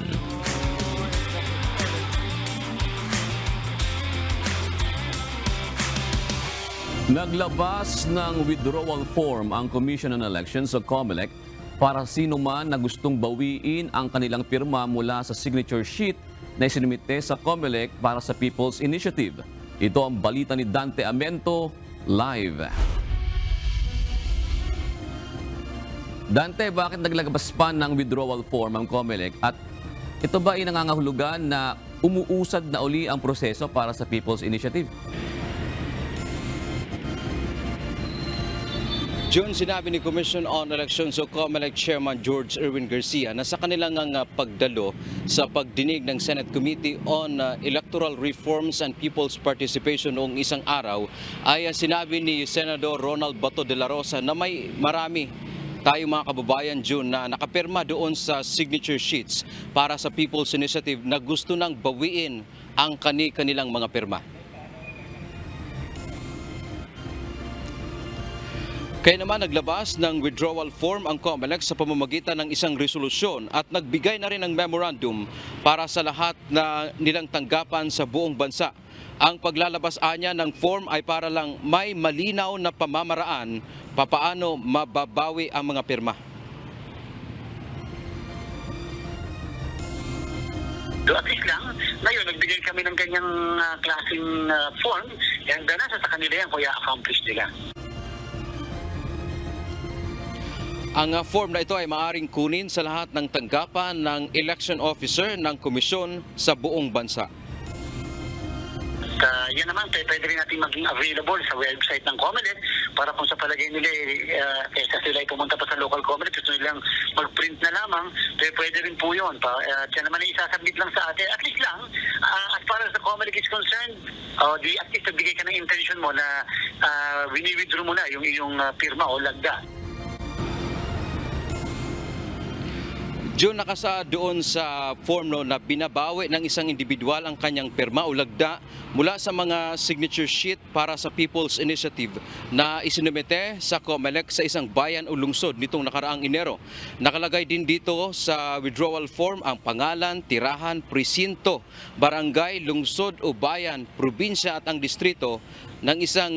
Naglabas ng withdrawal form ang Commission on Elections o COMELEC para sino man na gustong bawiin ang kanilang pirma mula sa signature sheet na isinumite sa COMELEC para sa People's Initiative. Ito ang balita ni Dante Amento, live. Dante, bakit naglabas pa ng withdrawal form ang COMELEC at ito ba ay nangangahulugan na umuusad na uli ang proseso para sa People's Initiative? June, sinabi ni Commission on Elections o COMELEC Chairman George Erwin Garcia na sa kanilang pagdalo sa pagdinig ng Senate Committee on Electoral Reforms and People's Participation noong isang araw ay sinabi ni Senador Ronald Bato de la Rosa na may marami tayong mga kababayan, June, na nakapirma doon sa signature sheets para sa People's Initiative na gusto nang bawiin ang kanilang mga pirma. Kaya naman naglabas ng withdrawal form ang COMELEC sa pamamagitan ng isang resolusyon at nagbigay na rin ng memorandum para sa lahat na nilang tanggapan sa buong bansa. Ang paglalabas anya ng form ay para lang may malinaw na pamamaraan papaano mababawi ang mga pirma. At least lang, ngayon nagbigay kami ng ganyang klaseng form, and nasa sa kanila yan kung i-accomplish nila. Ang form na ito ay maaaring kunin sa lahat ng tanggapan ng election officer ng komisyon sa buong bansa. Yan naman, pwede rin natin maging available sa website ng COMELEC para kung sa palagay nila, kesa sila ay pumunta pa sa local COMELEC, gusto nilang mag-print na lamang, pwede rin po yun. Yan naman ay isasubmit lang sa atin. At least lang, as far as the COMELEC is concerned, at least nagbigay ka ng intention mo na wini-withdraw mo na yung iyong pirma o lagda. June, nakasaad doon sa form na binabawi ng isang individual ang kanyang pirma o lagda mula sa mga signature sheet para sa People's Initiative na isinumite sa COMELEC sa isang bayan o lungsod nitong nakaraang Enero. Nakalagay din dito sa withdrawal form ang pangalan, tirahan, presinto, barangay, lungsod o bayan, probinsya at ang distrito ng isang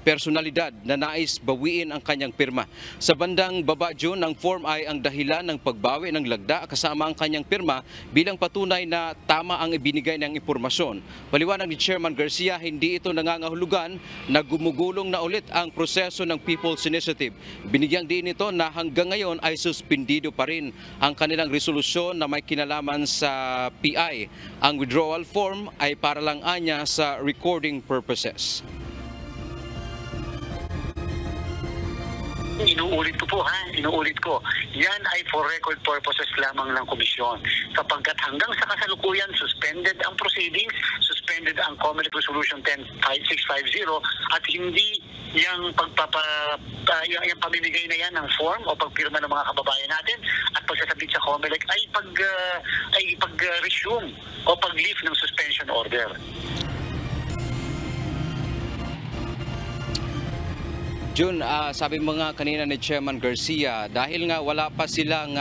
personalidad na nais bawiin ang kanyang pirma. Sa bandang baba, June, ang form ay ang dahilan ng pagbawi ng lagda kasama ang kanyang pirma bilang patunay na tama ang ibinigay ng impormasyon. Paliwanag ni Chairman Garcia, hindi ito nangangahulugan na gumugulong na ulit ang proseso ng People's Initiative. Binigyang din ito na hanggang ngayon ay suspendido pa rin ang kanilang resolusyon na may kinalaman sa PI. Ang withdrawal form ay para lang anya sa recording purposes. Inuulit ko, yan ay for record purposes lamang ng komisyon. Sapagkat hanggang sa kasalukuyan, suspended ang proceedings, suspended ang COMELEC Resolution 10650 at hindi yung yung pamimigay na yan ng form o pagpirma ng mga kababayan natin at pagsasabit sa COMELEC ay pag-resume o pag-lift ng suspension order. June, sabi mo nga kanina ni Chairman Garcia, dahil nga wala pa silang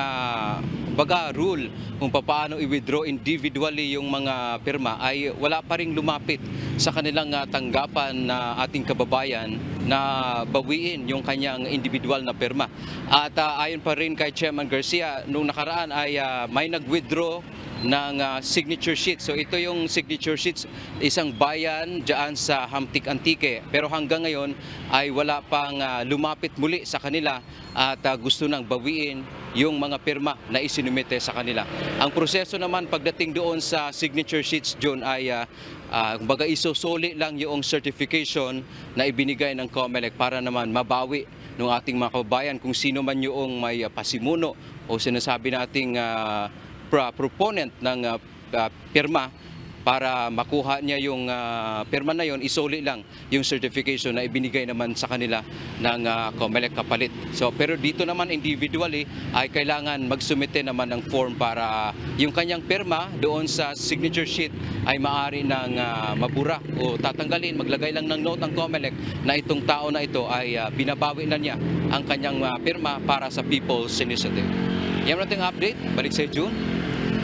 rule kung paano i-withdraw individually yung mga pirma, ay wala pa ring lumapit sa kanilang tanggapan na ating kababayan na bawiin yung kanyang individual na pirma. At ayon pa rin kay Chairman Garcia, nung nakaraan ay may nag-withdraw ng signature sheet. So ito yung signature sheets, isang bayan dyan sa Hamtik Antique. Pero hanggang ngayon ay wala pang lumapit muli sa kanila at gusto nang bawiin yung mga pirma na isinumite sa kanila. Ang proseso naman pagdating doon sa signature sheets, John, ay kumbaga isusuli lang yung certification na ibinigay ng COMELEC para naman mabawi ng ating mga kababayan kung sino man yung may pasimuno o sinasabi nating proponent ng pirma para makuha niya yung pirma na yon, isuli lang yung certification na ibinigay naman sa kanila ng COMELEC kapalit. So, pero dito naman individually ay kailangan magsumite naman ng form para yung kanyang pirma doon sa signature sheet ay maaari ng mabura o tatanggalin, maglagay lang ng note ng COMELEC na itong tao na ito ay binabawi na niya ang kanyang pirma para sa People's Initiative. Yan nating update. Balik sa June.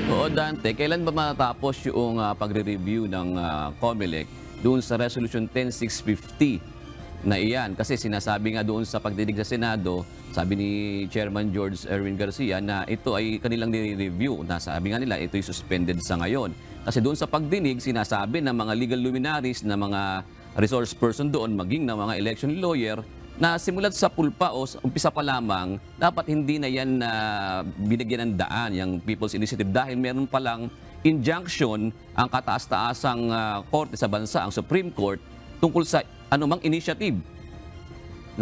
Oo, Dante, kailan ba matapos yung pagre-review ng COMELEC doon sa Resolution 10650 na iyan? Kasi sinasabi nga doon sa pagdinig sa Senado, sabi ni Chairman George Erwin Garcia na ito ay kanilang nire-review. Sabi nga nila, ito ay suspended sa ngayon. Kasi doon sa pagdinig, sinasabi ng mga legal luminaries, na mga resource person doon, maging na mga election lawyer, na simulat sa pulpa o umpisa pa lamang, dapat hindi na yan binigyan ng daan yung People's Initiative dahil meron palang injunction ang kataas-taasang korte sa bansa, ang Supreme Court, tungkol sa anumang initiative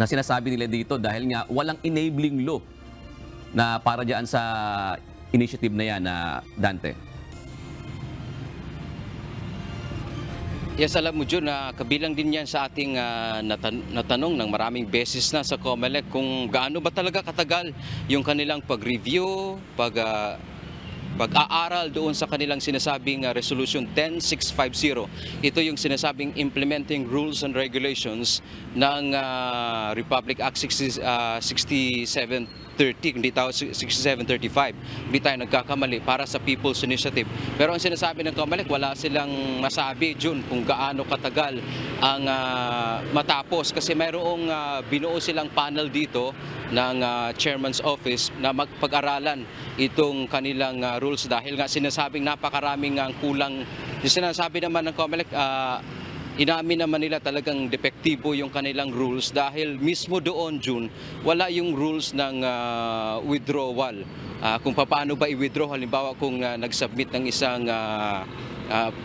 na sinasabi nila dito dahil nga walang enabling law na para dyan sa initiative na yan, Dante. Yes, alam mo, Jun, kabilang din yan sa ating natanong ng maraming beses na sa COMELEC kung gaano ba talaga katagal yung kanilang pag-review, pag-aaral doon sa kanilang sinasabing Resolution 10650. Ito yung sinasabing Implementing Rules and Regulations ng Republic Act 67 67:30, hindi tayo 67:35. Hindi tayo nagkakamali para sa People's Initiative. Pero ang sinasabi ng COMELEC, wala silang masabi, June, kung gaano katagal ang matapos. Kasi mayroong binuo silang panel dito ng Chairman's Office na magpag-aralan itong kanilang rules dahil nga sinasabing napakaraming kulang. Yung sinasabi naman ng COMELEC, inamin naman nila talagang depektibo yung kanilang rules dahil mismo doon, June, wala yung rules ng withdrawal. Kung paano ba i-withdraw, halimbawa kung nag-submit ng isang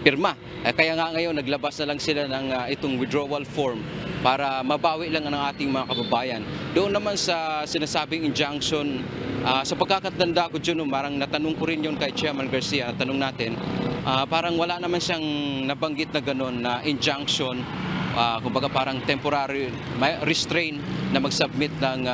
pirma. Kaya nga ngayon naglabas na lang sila ng itong withdrawal form para mabawi lang ng ating mga kababayan. Doon naman sa sinasabing injunction, sa pagkakatanda ko, June, parang natanong ko rin yun kay Chairman Garcia, natanong natin, parang wala naman siyang nabanggit na gano'n na injunction, kumbaga parang temporary restraint na mag-submit ng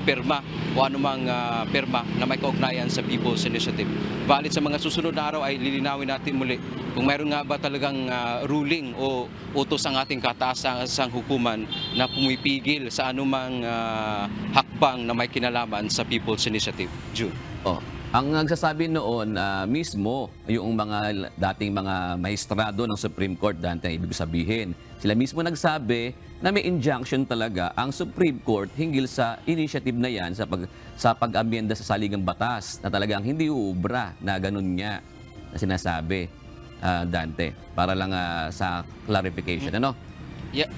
pirma o anumang pirma na may kaugnayan sa People's Initiative. Valid sa mga susunod na araw ay lilinawin natin muli kung mayroon nga ba talagang ruling o utos ang ating kataasang hukuman na pumipigil sa anumang hakbang na may kinalaman sa People's Initiative. June. Ang nagsasabi noon mismo yung mga dating mga maestrado ng Supreme Court, Dante, ibig sabihin, sila mismo nagsabi na may injunction talaga ang Supreme Court hinggil sa initiative na yan sa pag-amyenda sa saligang batas na talagang hindi uubra na ganun nga na sinasabi, Dante, para lang sa clarification. Ano? Yeah.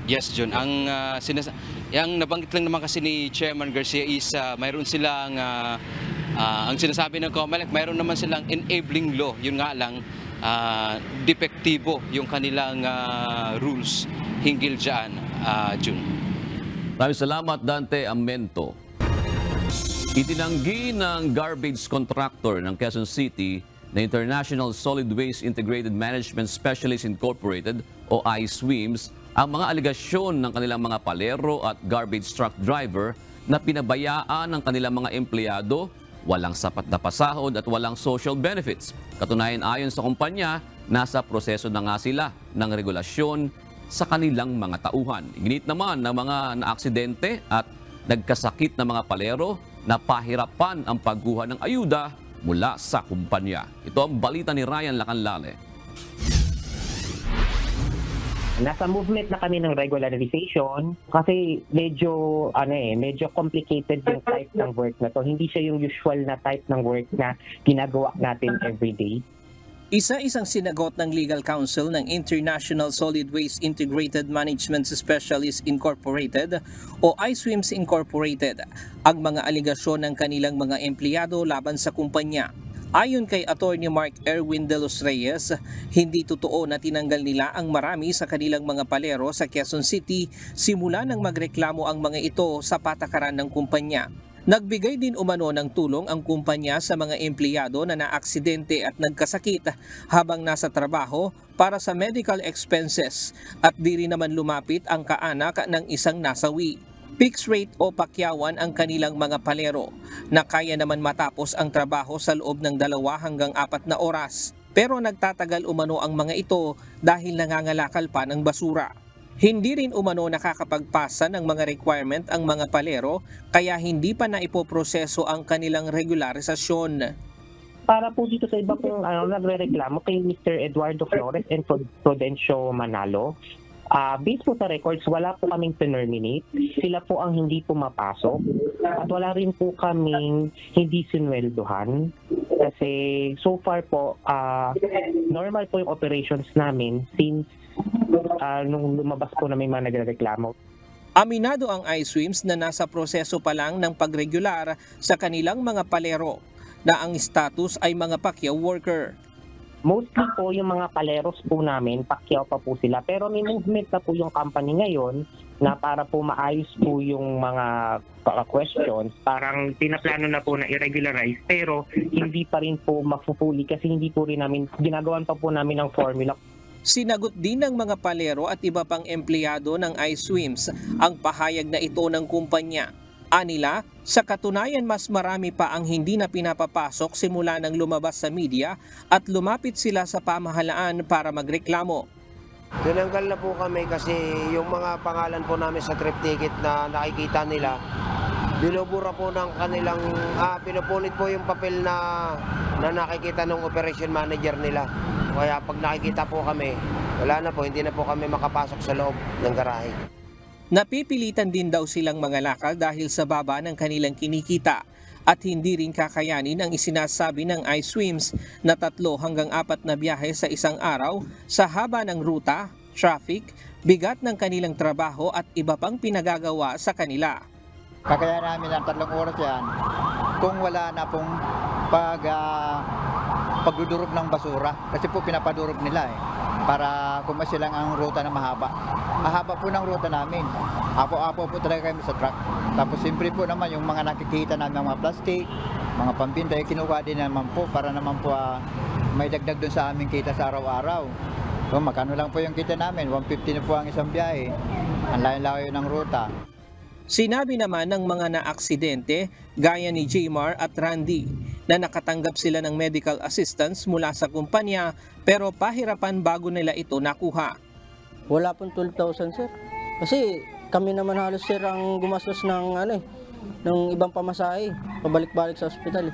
Yes, John. Yang nabanggit lang naman kasi ni Chairman Garcia is mayroon silang, ang sinasabi ng COMELEC, mayroon naman silang enabling law. Yun nga lang, depektibo yung kanilang rules hinggil dyan, June. Maraming salamat, Dante Amento. Itinanggi ng garbage contractor ng Quezon City na International Solid Waste Integrated Management Specialist Incorporated o ISWIMS ang mga aligasyon ng kanilang mga palero at garbage truck driver na pinabayaan ng kanilang mga empleyado, walang sapat na pasahod at walang social benefits. Katunayan, ayon sa kumpanya, nasa proseso na nga sila ng regulasyon sa kanilang mga tauhan. Iginit naman ng mga naaksidente at nagkasakit na mga palero na pahirapan ang pagkuha ng ayuda mula sa kumpanya. Ito ang balita ni Ryan Lacanlale. Nasa movement na kami ng regularization kasi medyo complicated yung type ng work na to. Hindi siya yung usual na type ng work na ginagawa natin everyday. Isa-isang sinagot ng legal counsel ng International Solid Waste Integrated Management Specialist Incorporated o ISWIMS Incorporated ang mga aligasyon ng kanilang mga empleyado laban sa kumpanya. Ayon kay Attorney Mark Erwin de los Reyes, hindi totoo na tinanggal nila ang marami sa kanilang mga palero sa Quezon City simula nang magreklamo ang mga ito sa patakaran ng kumpanya. Nagbigay din umano ng tulong ang kumpanya sa mga empleyado na naaksidente at nagkasakit habang nasa trabaho para sa medical expenses at di rin naman lumapit ang kaanak ng isang nasawi. Fixed rate o pakyawan ang kanilang mga palero na kaya naman matapos ang trabaho sa loob ng 2 hanggang 4 na oras. Pero nagtatagal umano ang mga ito dahil nangangalakal pa ng basura. Hindi rin umano nakakapagpasa ng mga requirement ang mga palero kaya hindi pa naipoproseso ang kanilang regularisasyon. Para po dito sa iba pong nagre-reklamo kay Mr. Eduardo Flores and Prudencio Manalo, based po sa records, wala po kaming terminate. Sila po ang hindi pumapasok. At wala rin po kaming hindi sinweldohan. Kasi so far po, normal po yung operations namin since nung lumabas po na may mga nagrereklamo. Aminado ang ISWIMS na nasa proseso pa lang ng pagregular sa kanilang mga palero na ang status ay mga pakyaw worker. Mostly po yung mga paleros po namin, pakyaw pa po sila. Pero may movement na po yung company ngayon na para po maayos po yung mga questions. Parang pinaplano na po na i-regularize pero hindi pa rin po mafupuli kasi hindi po rin namin, ginagawan pa po namin ang formula. Sinagot din ng mga palero at iba pang empleyado ng ISWIMS ang pahayag na ito ng kumpanya. Anila, sa katunayan mas marami pa ang hindi na pinapapasok simula nang lumabas sa media at lumapit sila sa pamahalaan para magreklamo. Tinanggal na po kami kasi yung mga pangalan po namin sa trip ticket na nakikita nila, binubura po ng kanilang, pinupunit po yung papel na nakikita ng operation manager nila. Kaya pag nakikita po kami, wala na po, hindi na po kami makapasok sa loob ng garahe. Napipilitan din daw silang mangalakal dahil sa baba ng kanilang kinikita at hindi rin kakayanin ang isinasabi ng iSwims na 3 hanggang 4 na biyahe sa isang araw sa haba ng ruta, traffic, bigat ng kanilang trabaho at iba pang pinagagawa sa kanila. Kakaya namin ng 3 oras yan kung wala na pong pagdudurog ng basura kasi po pinapadurog nila para kumasi lang ang ruta na mahaba. Mahaba po ng ruta namin. Apo-apo po talaga kami sa truck. Tapos siyempre po naman yung mga nakikita namin mga plastic, mga pampinta, kinuha din naman po para naman po may dagdag doon sa aming kita sa araw-araw. So magkano lang po yung kita namin, 150 na po ang isang biyahe. Ang layo-layo ng ruta. Sinabi naman ng mga naaksidente gaya ni Jmar at Randy na nakatanggap sila ng medical assistance mula sa kumpanya pero pahirapan bago nila ito nakuha. Wala pong 12,000 sir. Kasi kami naman halos sir ang gumastos ng ng ibang pamasahe, pabalik-balik sa ospital.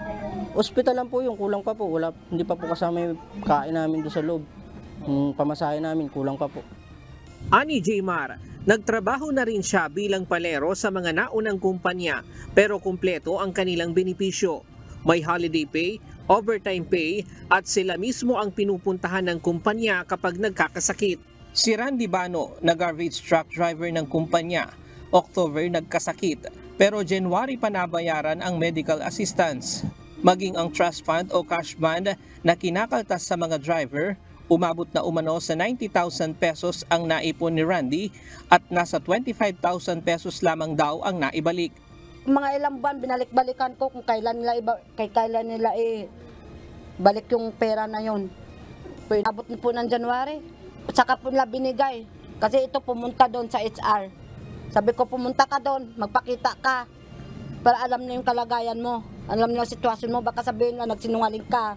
Ospital lang po yung kulang pa po, hindi pa po kasama yung kain namin doon sa loob. Yung pamasahe namin kulang pa po. Ani Jmar, nagtrabaho na rin siya bilang palero sa mga naunang kumpanya pero kumpleto ang kanilang benepisyo. May holiday pay, overtime pay at sila mismo ang pinupuntahan ng kumpanya kapag nagkakasakit. Si Randy Bano, nag-garbage truck driver ng kumpanya, October nagkasakit pero January pa nabayaran ang medical assistance. Maging ang trust fund o cash band na kinakaltas sa mga driver, umabot na umano sa 90,000 pesos ang naipon ni Randy at nasa 25,000 pesos lamang daw ang naibalik. Mga ilang buwan binalik-balikan ko kung kailan nila balik yung pera na yon. Abot na po ng January, saka po nila binigay. Kasi ito pumunta doon sa HR. Sabi ko pumunta ka doon, magpakita ka para alam na yung kalagayan mo. Alam na yung sitwasyon mo, baka sabihin na nagsinungaling ka.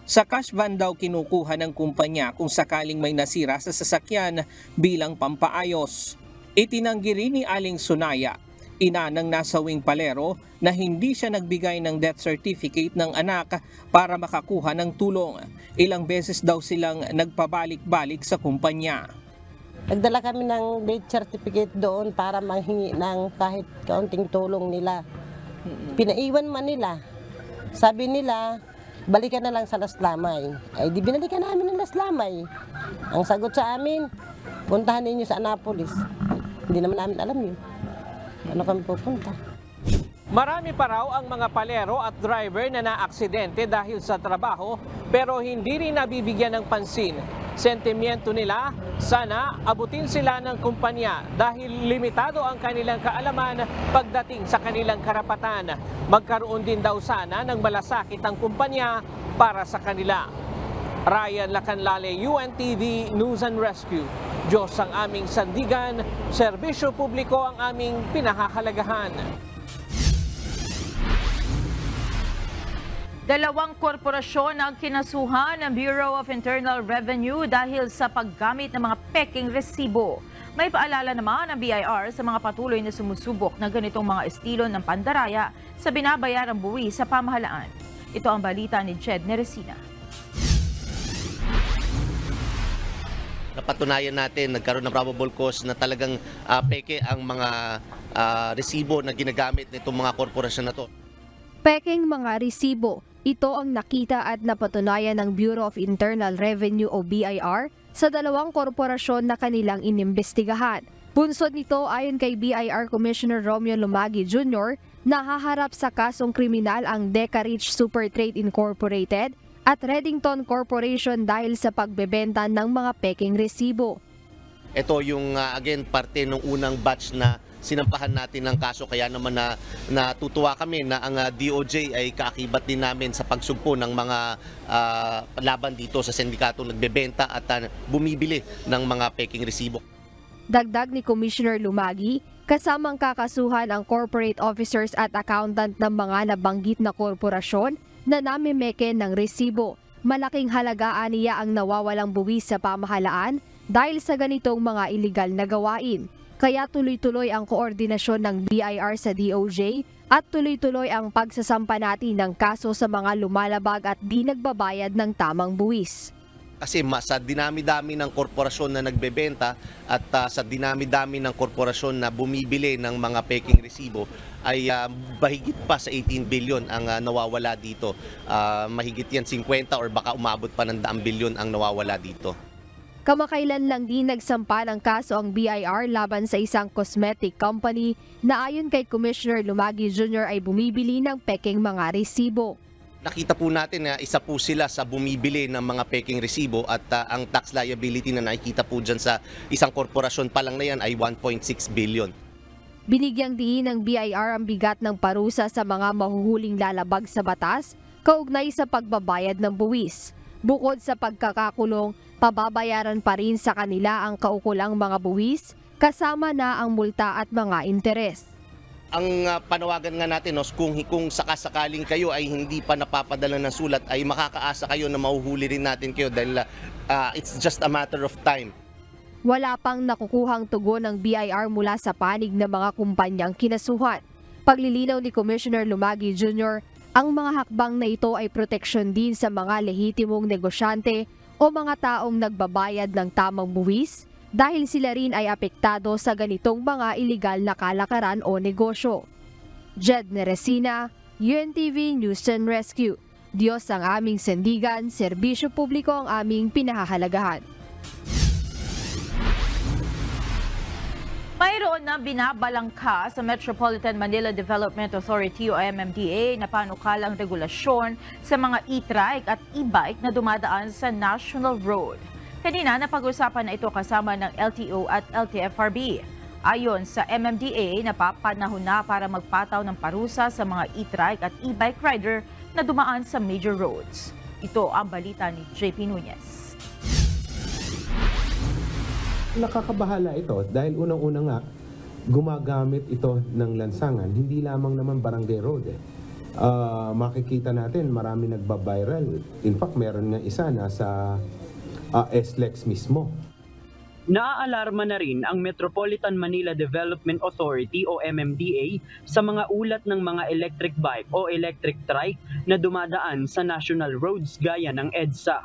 Sa cash van daw kinukuha ng kumpanya kung sakaling may nasira sa sasakyan bilang pampaayos. Itinanggi rin ni Aling Sunaya, ina ng nasawing palero, na hindi siya nagbigay ng death certificate ng anak para makakuha ng tulong. Ilang beses daw silang nagpabalik-balik sa kumpanya. Nagdala kami ng death certificate doon para manghingi ng kahit kaunting tulong nila. Pinaiwan man nila. Sabi nila, balikan na lang sa Laslamay. Ay di binalikan namin ng Laslamay. Ang sagot sa amin, puntahan ninyo sa Annapolis. Hindi naman namin alam yun. Ano kami pupunta? Marami pa raw ang mga palero at driver na naaksidente dahil sa trabaho pero hindi rin nabibigyan ng pansin. Sentimiento nila, sana abutin sila ng kumpanya dahil limitado ang kanilang kaalaman pagdating sa kanilang karapatan. Magkaroon din daw sana ng malasakit ang kumpanya para sa kanila. Ryan Lacanlale, UNTV News and Rescue. Diyos ang aming sandigan, serbisyo publiko ang aming pinahahalagahan. 2 korporasyon ang kinasuhan ng Bureau of Internal Revenue dahil sa paggamit ng mga peking resibo. May paalala naman ang BIR sa mga patuloy na sumusubok ng ganitong mga estilo ng pandaraya sa binabayarang buwi sa pamahalaan. Ito ang balita ni Jed Neresina. Napatunayan natin, nagkaroon ng probable cause na talagang peke ang mga resibo na ginagamit nitong mga korporasyon na to. Peking mga resibo. Ito ang nakita at napatunayan ng Bureau of Internal Revenue o BIR sa 2 korporasyon na kanilang inimbestigahan. Bunsod nito ayon kay BIR Commissioner Romeo Lumagi Jr. nahaharap sa kasong kriminal ang Decarich Supertrade Incorporated at Reddington Corporation dahil sa pagbebenta ng mga peking resibo. Ito yung again parte ng unang batch na sinampahan natin ng kaso, kaya naman natutuwa kami na ang DOJ ay kaakibat din namin sa pagsugpo ng mga laban dito sa sindikatong nagbebenta at bumibili ng mga peking resibo. Dagdag ni Commissioner Lumagi, kasamang kakasuhan ang corporate officers at accountant ng mga nabanggit na korporasyon na namimeke ng resibo. Malaking halaga niya ang nawawalang buwis sa pamahalaan dahil sa ganitong mga iligal na gawain. Kaya tuloy-tuloy ang koordinasyon ng BIR sa DOJ at tuloy-tuloy ang pagsasampa natin ng kaso sa mga lumalabag at di nagbabayad ng tamang buwis. Kasi sa dinami-dami ng korporasyon na nagbebenta at sa dinami-dami ng korporasyon na bumibili ng mga peking resibo ay mahigit pa sa 18 billion ang nawawala dito. Mahigit yan 50 or baka umabot pa ng 100 billion ang nawawala dito. Kamakailan lang din nagsampa ng kaso ang BIR laban sa isang cosmetic company na ayon kay Commissioner Lumagi Jr. ay bumibili ng peking mga resibo. Nakita po natin na isa po sila sa bumibili ng mga peking resibo at ang tax liability na nakikita po dyan sa isang korporasyon pa lang na yan ay 1.6 billion. Binigyang diin ng BIR ang bigat ng parusa sa mga mahuhuling lalabag sa batas kaugnay sa pagbabayad ng buwis. Bukod sa pagkakakulong, pababayaran pa rin sa kanila ang kaukulang mga buwis, kasama na ang multa at mga interes. Ang panawagan nga natin, kung sakasakaling kayo ay hindi pa napapadala ng sulat, ay makakaasa kayo na mahuhuli rin natin kayo dahil it's just a matter of time. Wala pang nakukuhang tugon ng BIR mula sa panig ng mga kumpanyang kinasuhan. Paglilinaw ni Commissioner Lumagi Jr., ang mga hakbang na ito ay proteksyon din sa mga lehitimong negosyante o mga taong nagbabayad ng tamang buwis dahil sila rin ay apektado sa ganitong mga iligal na kalakaran o negosyo. Jed Neresina, UNTV News and Rescue. Diyos ang aming sandigan, serbisyo publiko ang aming pinahahalagahan. Mayroon na binabalangka sa Metropolitan Manila Development Authority o MMDA na panukalang regulasyon sa mga e-trike at e-bike na dumadaan sa National Road. Kanina napag-usapan na ito kasama ng LTO at LTFRB. Ayon sa MMDA, napapanahon na para magpataw ng parusa sa mga e-trike at e-bike rider na dumaan sa major roads. Ito ang balita ni JP Nunez. Nakakabahala ito dahil unang-una nga gumagamit ito ng lansangan, hindi lamang naman barangay road. Makikita natin marami nagba-viral. In fact, meron nga isa nasa SLEX mismo. Naaalarma na rin ang Metropolitan Manila Development Authority o MMDA sa mga ulat ng mga electric bike o electric trike na dumadaan sa national roads gaya ng EDSA.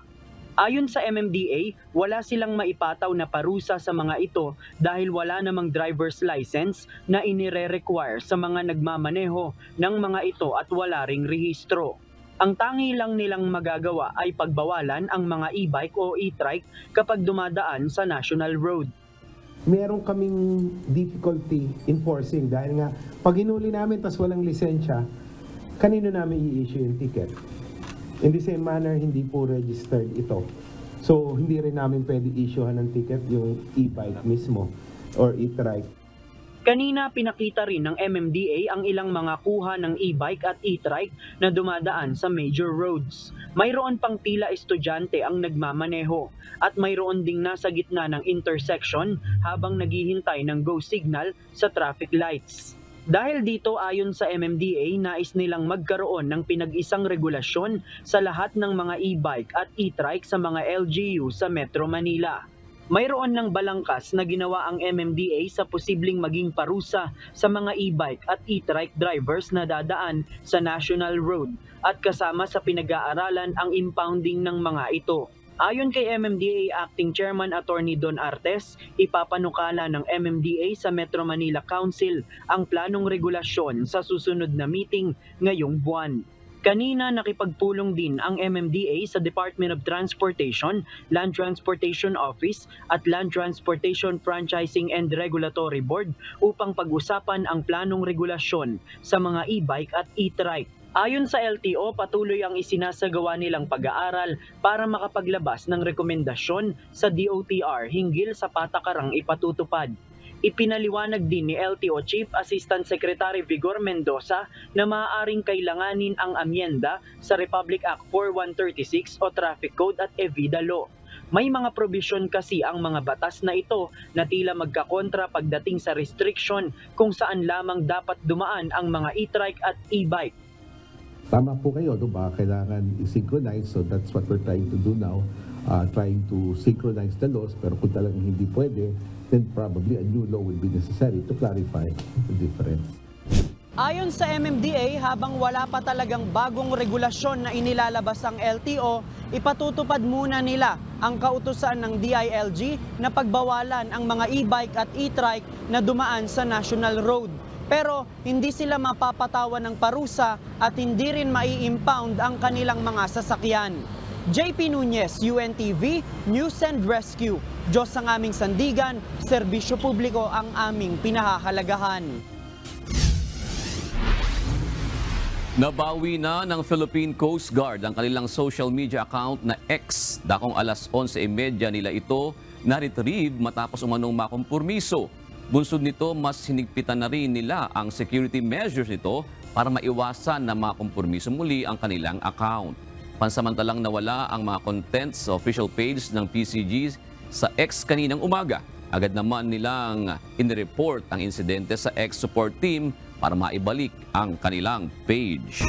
Ayon sa MMDA, wala silang maipataw na parusa sa mga ito dahil wala namang driver's license na inire-require sa mga nagmamaneho ng mga ito at wala ring rehistro. Ang tangi lang nilang magagawa ay pagbawalan ang mga e-bike o e-trike kapag dumadaan sa national road. Meron kaming difficulty enforcing dahil nga pag inuli namin tas walang lisensya, kanino namin i-issue yung ticket? In the same manner, hindi po registered ito. So, hindi rin namin pwede issuehan ng ticket yung e-bike mismo or e-trike. Kanina pinakita rin ng MMDA ang ilang mga kuha ng e-bike at e-trike na dumadaan sa major roads. Mayroon pang tila estudyante ang nagmamaneho at mayroon ding nasa gitna ng intersection habang naghihintay ng go signal sa traffic lights. Dahil dito ayon sa MMDA, nais nilang magkaroon ng pinag-isang regulasyon sa lahat ng mga e-bike at e-trike sa mga LGU sa Metro Manila. Mayroon ng balangkas na ginawa ang MMDA sa posibleng maging parusa sa mga e-bike at e-trike drivers na dadaan sa National Road at kasama sa pinag-aaralan ang impounding ng mga ito. Ayon kay MMDA Acting Chairman Attorney Don Artes, ipapanukala ng MMDA sa Metro Manila Council ang planong regulasyon sa susunod na meeting ngayong buwan. Kanina nakipagpulong din ang MMDA sa Department of Transportation, Land Transportation Office at Land Transportation Franchising and Regulatory Board upang pag-usapan ang planong regulasyon sa mga e-bike at e-trike. Ayon sa LTO, patuloy ang isinasagawa nilang pag-aaral para makapaglabas ng rekomendasyon sa DOTR hinggil sa patakarang ipatutupad. Ipinaliwanag din ni LTO Chief Assistant Secretary Vigor Mendoza na maaaring kailanganin ang amyenda sa Republic Act 4136 o Traffic Code at Evida Law. May mga probisyon kasi ang mga batas na ito na tila magkakontra pagdating sa restriction kung saan lamang dapat dumaan ang mga e-trike at e-bike. Tama po kayo, no ba? Kailangan i-synchronize, so that's what we're trying to do now. trying to synchronize the laws, pero kung talagang hindi pwede, then probably a new law will be necessary to clarify the difference. Ayon sa MMDA, habang wala pa talagang bagong regulasyon na inilalabas ang LTO, ipatutupad muna nila ang kautusan ng DILG na pagbawalan ang mga e-bike at e-trike na dumaan sa national road. Pero hindi sila mapapatawan ng parusa at hindi rin mai-impound ang kanilang mga sasakyan. JP Nunez, UNTV, News and Rescue. Diyos ang aming sandigan, serbisyo publiko ang aming pinahahalagahan. Nabawi na ng Philippine Coast Guard ang kanilang social media account na X. Dakong alas 11:30 nila ito na-retrieve matapos umanong makompormiso. Bunsod nito, mas hinigpitan na rin nila ang security measures nito para maiwasan na makompormiso muli ang kanilang account. Pansamantalang nawala ang mga contents sa official page ng PCG sa X kaninang umaga. Agad naman nilang inireport ang insidente sa X support team para maibalik ang kanilang page.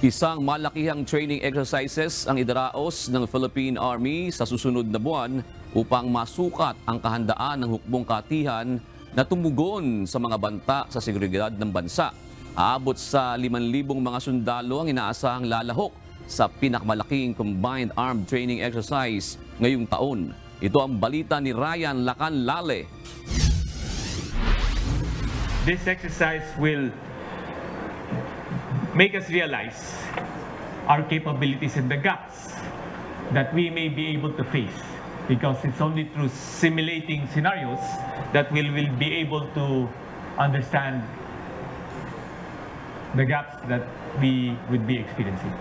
Isang malakihang training exercises ang idaraos ng Philippine Army sa susunod na buwan upang masukat ang kahandaan ng hukbong katihan na tumugon sa mga banta sa seguridad ng bansa. Aabot sa 5,000 mga sundalo ang inaasahang lalahok sa pinakamalaking combined armed training exercise ngayong taon. Ito ang balita ni Ryan Lacanlale. This exercise will make us realize our capabilities and the gaps that we may be able to face, because it's only through simulating scenarios that we will be able to understand the gaps that we would be experiencing.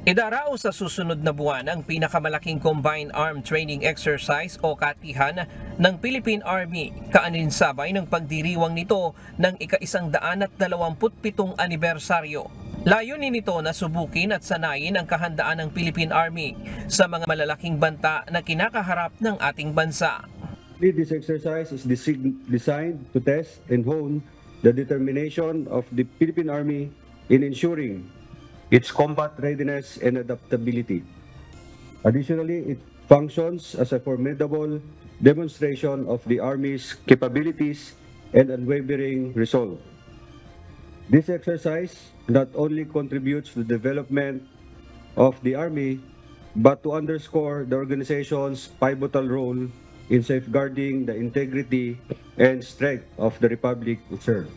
Idaraos sa susunod na buwan ang pinakamalaking combined armed training exercise o katihan ng Philippine Army, kaaninsabay ng pagdiriwang nito ng ika-127 anibersaryo. Layunin nito na subukin at sanayin ang kahandaan ng Philippine Army sa mga malalaking banta na kinakaharap ng ating bansa. This exercise is designed to test and hone the determination of the Philippine Army in ensuring its combat readiness and adaptability. Additionally, it functions as a formidable demonstration of the Army's capabilities and unwavering resolve. This exercise not only contributes to the development of the Army, but to underscore the organization's pivotal role in safeguarding the integrity and strength of the Republic it serves.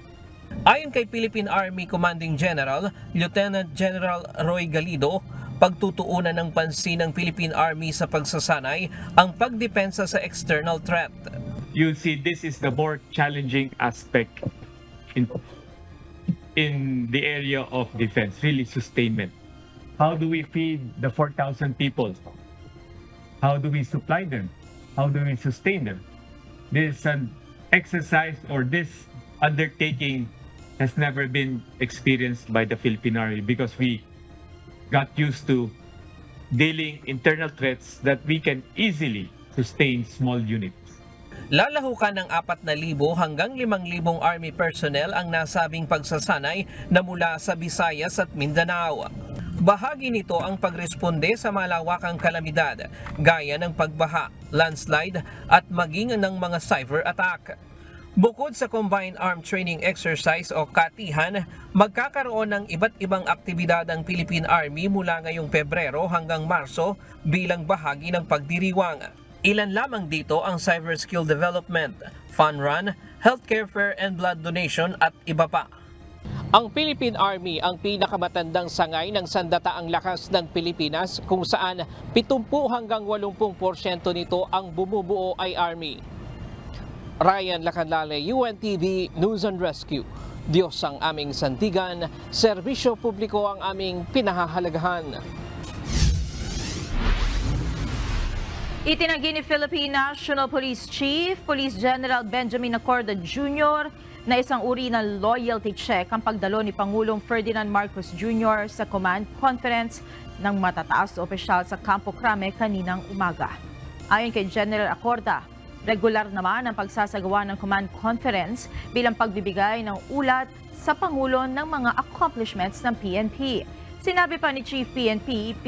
Ayon kay Philippine Army Commanding General, Lieutenant General Roy Galido, pagtutuunan ng pansin ng Philippine Army sa pagsasanay ang pagdepensa sa external threat. You'll see this is the more challenging aspect in the area of defense, really sustainment. How do we feed the 4,000 people? How do we supply them? How do we sustain them? This exercise or this undertaking has never been experienced by the Philippine Army because we got used to dealing internal threats that we can easily sustain small units. Lalahukan ng 4,000 hanggang 5,000 Army personnel ang nasabing pagsasanay na mula sa Visayas at Mindanao. Bahagi nito ang pagresponde sa malawakang kalamidad gaya ng pagbaha, landslide at maging ng mga cyber attack. Bukod sa Combined Armed Training Exercise o katihan, magkakaroon ng iba't ibang aktibidad ang Philippine Army mula ngayong Pebrero hanggang Marso bilang bahagi ng pagdiriwang. Ilan lamang dito ang cyber skill development, fun run, healthcare fair and blood donation at iba pa. Ang Philippine Army ang pinakamatandang sangay ng sandataang lakas ng Pilipinas kung saan 70 hanggang 80% nito ang bumubuo ay Army. Ryan Lacanlale, UNTV News and Rescue. Diyos ang aming sandigan, serbisyo publiko ang aming pinahahalagahan. Itinanggi ni Philippine National Police Chief, Police General Benjamin Acorda Jr. na isang uri ng loyalty check ang pagdalo ni Pangulong Ferdinand Marcos Jr. sa command conference ng matataas na opisyal sa Campo Crame kaninang umaga. Ayon kay General Acorda, regular naman ang pagsasagawa ng command conference bilang pagbibigay ng ulat sa Pangulo ng mga accomplishments ng PNP. Sinabi pa ni Chief PNP,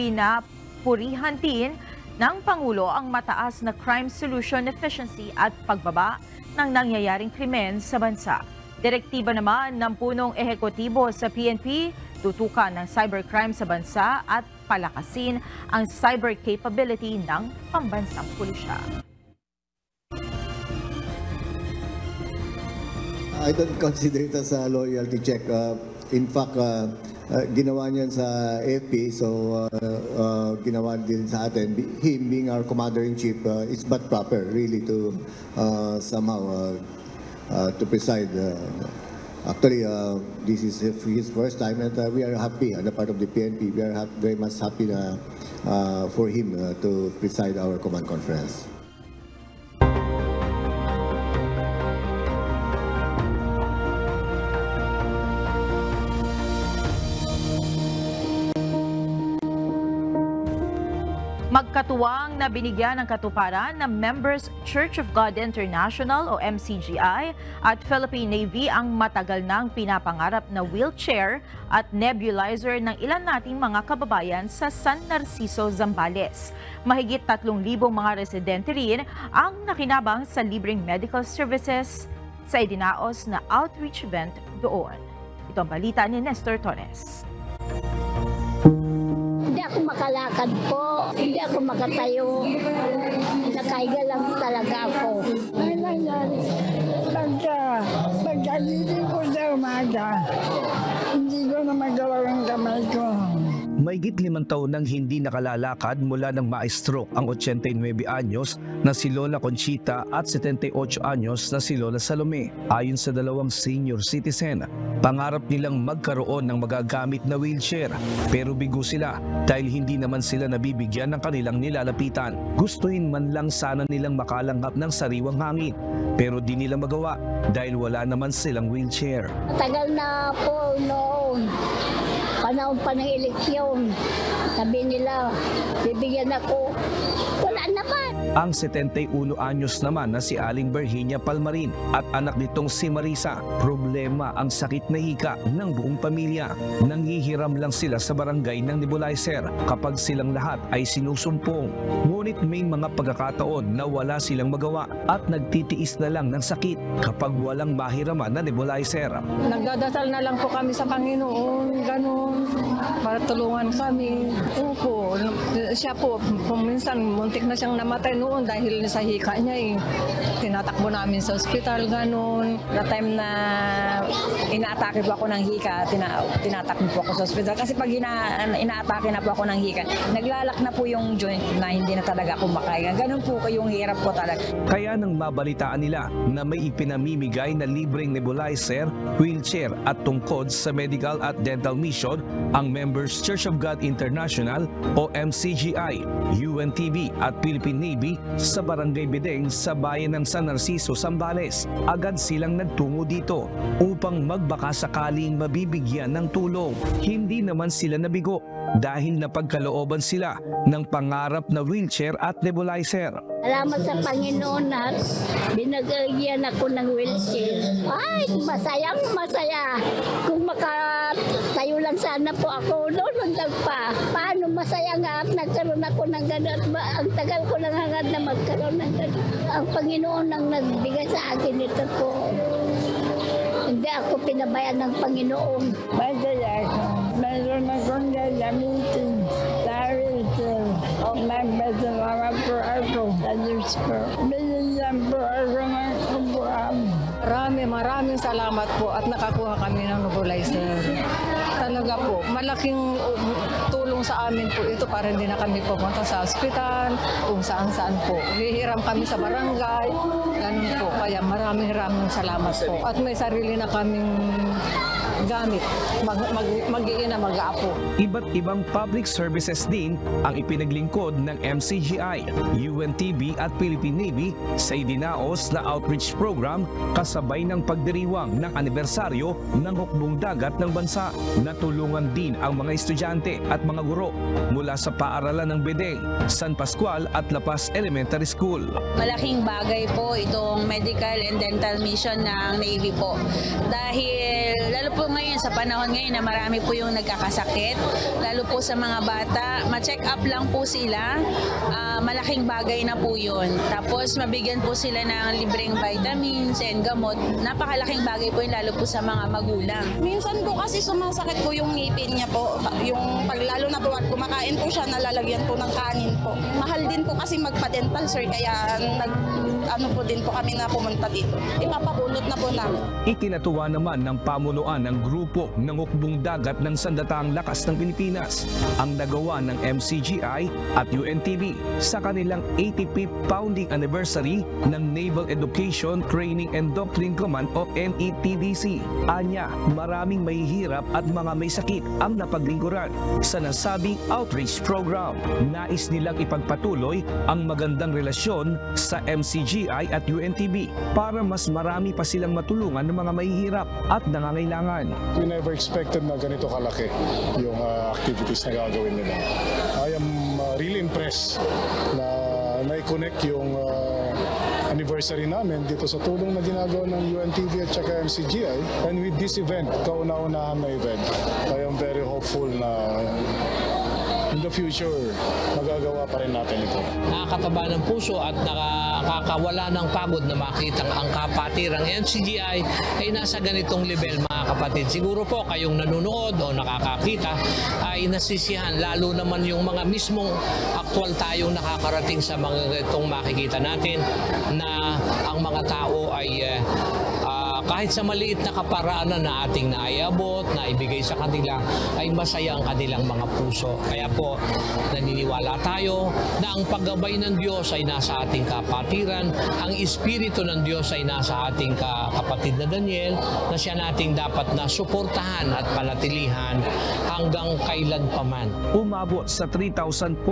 purihan din ng Pangulo ang mataas na crime solution efficiency at pagbaba ng nangyayaring krimen sa bansa. Direktiba naman ng punong ehekutibo sa PNP, tutukan ng cybercrime sa bansa at palakasin ang cyber capability ng pambansang pulisya. I don't consider it as a loyalty check. In fact, ginawa niyan sa AFP, so ginawa din sa atin. Him being our commander-in-chief, it's but proper really to somehow to preside. Actually, this is his first time, and we are happy on the part of the PNP. We are very much happy for him to preside our command conference. Magkatuwang na binigyan ng katuparan ng Members Church of God International o MCGI at Philippine Navy ang matagal nang pinapangarap na wheelchair at nebulizer ng ilan nating mga kababayan sa San Narciso, Zambales. Mahigit 3,000 mga residente rin ang nakinabang sa libreng medical services sa idinaos na outreach event doon. Ito ang balita ni Nestor Torres. Hindi ako makalakad po, hindi ako makatayo, nakahiga lang talaga ako. Ay nangyari, pagkagising ko sa umaga, hindi ko na magawa ang kamay ko. Mahigit 5 taon nang hindi nakalalakad mula nang ma-stroke ang 89 anyos na si Lola Conchita at 78 anyos na si Lola Salome. Ayon sa dalawang senior citizen, pangarap nilang magkaroon ng magagamit na wheelchair. Pero bigo sila dahil hindi naman sila nabibigyan ng kanilang nilalapitan. Gustuhin man lang sana nilang makalanghap ng sariwang hangin. Pero di nila magawa dahil wala naman silang wheelchair. Tagal na po noon. Panahon pa ng eleksyon, sabi nila, bibigyan ako. Wala naman. Ang 71 anyos naman na si Aling Virginia Palmarin at anak nitong si Marisa, problema ang sakit na hika ng buong pamilya. Nanghihiram lang sila sa barangay ng nebulizer kapag silang lahat ay sinusumpong. Ngunit may mga pagkakataon na wala silang magawa at nagtitiis na lang ng sakit kapag walang mahiraman na nebulizer. Nagdadasal na lang po kami sa Panginoon, ganun, para tulungan kami. Opo, siya po, minsan muntik na siyang namatay noon dahil sa hika niya eh. Tinatakbo namin sa ospital, ganun. Na time na inaatake po ako ng hika, tinatakbo po ako sa ospital. Kasi pag inaatake na po ako ng hika, naglalak na po yung joint na hindi na talaga ako makaya. Ganun po yung hirap ko talaga. Kaya nang mabalitaan nila na may ipinamimigay na libreng nebulizer, wheelchair at tungkod sa medical at dental mission, ang Members Church of God International o MCGI, UNTV at Philippine Navy sa Barangay Bideng sa bayan ng San Narciso, Zambales. Agad silang nagtungo dito upang magbaka sakaling mabibigyan ng tulong. Hindi naman sila nabigo dahil napagkalooban sila ng pangarap na wheelchair at nebulizer. Salamat sa Panginoon at binagyan ako ng wheelchair. Ay, masayang masaya. Kung makatayo lang sana po ako, noon lang pa. Paano masaya nga at nagkaroon ako ng gano'n. Ang tagal ko lang hangad na magkaroon ng gano'n. Ang Panginoon ang nagbigay sa akin ito po. Hindi ako pinabayan ng Panginoon. Masaya ako. Meron akong gagamitin sa wheelchair. Nagpasalamat po ako sa Diyos ko. Binigyan po ako ng upuan. Maraming salamat po at nakakuha kami ng nebulizer. Talaga po, malaking tulong sa amin po ito para hindi na kami pumunta sa ospital, kung saan-saan po. Hihiram kami sa barangay, ganun po. Kaya maraming salamat po. At may sarili na kaming gamit, mag-iina, mag-aapo. Iba't ibang public services din ang ipinaglingkod ng MCGI, UNTV at Philippine Navy sa idinaos na outreach program kasabay ng pagdiriwang ng anibersaryo ng hukbong dagat ng bansa. Natulungan din ang mga estudyante at mga guro mula sa paaralan ng Bideng, San Pascual at La Paz Elementary School. Malaking bagay po itong medical and dental mission ng Navy po. Dahil lalo po ngayon sa panahon ngayon na marami po yung nagkakasakit, lalo po sa mga bata, ma-check up lang po sila, malaking bagay na po yun. Tapos mabigyan po sila ng libreng vitamins and gamot, napakalaking bagay po yun lalo po sa mga magulang. Minsan po kasi sumasakit po yung ngipin niya po, yung lalo na po at kumakain po siya, nalalagyan po ng kanin po. Mahal din po kasi magpa-dental sir, kaya po din po kami na pumunta dito. Ipapabunot na po namin. Ikinatuwa naman ng pamunuan ng grupo ng hukbong dagat ng Sandatahang Lakas ng Pilipinas ang nagawa ng MCGI at UNTV sa kanilang 85th founding anniversary ng Naval Education, Training and Doctrine Command o NETDC. Anya, maraming mahihirap at mga may sakit ang napaglingkuran sa nasabing outreach program. Nais nilang ipagpatuloy ang magandang relasyon sa MCGI at UNTV para mas marami pa silang matulungan ng mga mahihirap at nangangailangan. We never expected na ganito kalaki yung activities na gagawin nila. I am really impressed na na-connect yung anniversary namin dito sa tulong na ginagawa ng UNTV at saka MCGI. And with this event, kauna-unahan na event, I am very hopeful na in the future, magagawa pa rin natin ito. Nakakataba ng puso at nakakawala ng pagod na makita ang kapatirang MCGI ay nasa ganitong level, mga kapatid. Siguro po kayong nanonood o nakakakita ay nasisiyahan, lalo naman yung mga mismong aktual tayong nakakarating sa mga itong makikita natin na ang mga tao ay kahit sa maliit na kaparaanan na ating naiabot, na ibigay sa kanila, ay masaya ang kanilang mga puso. Kaya po, naniniwala tayo na ang paggabay ng Diyos ay nasa ating kapatiran, ang Espiritu ng Diyos ay nasa ating kapatid na Daniel, na siya nating dapat na suportahan at panatilihan hanggang kailan pa man. Umabot sa 3,467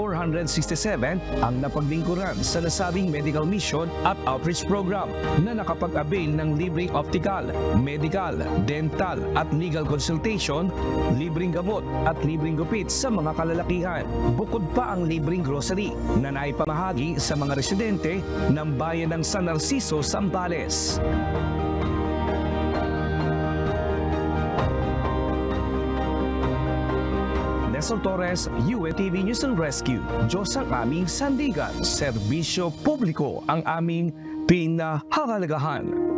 ang napaglingkuran sa nasabing medical mission at outreach program na nakapag-avail ng libreng optical, medical, dental at legal consultation, libreng gamot at libreng gupit sa mga kalalakihan. Bukod pa ang libreng grocery na naipamahagi sa mga residente ng bayan ng San Narciso, Zambales. Nestor Torres, UNTV News and Rescue. Diyos ang aming sandigan. Serbisyo publiko ang aming pinahahalagahan.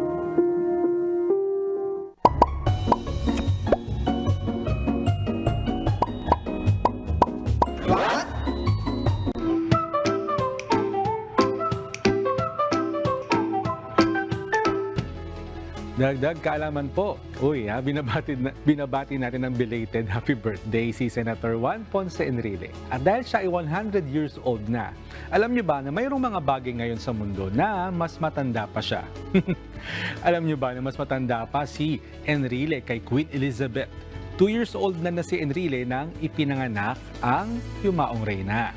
Dagdag kaalaman po. Uy, binabati natin ng belated happy birthday si Senator Juan Ponce Enrile. At dahil siya ay 100 years old na, alam niyo ba na mayroong mga bagay ngayon sa mundo na mas matanda pa siya? Alam niyo ba na mas matanda pa si Enrile kay Queen Elizabeth? 2 years old na si Enrile nang ipinanganak ang yumaong reyna.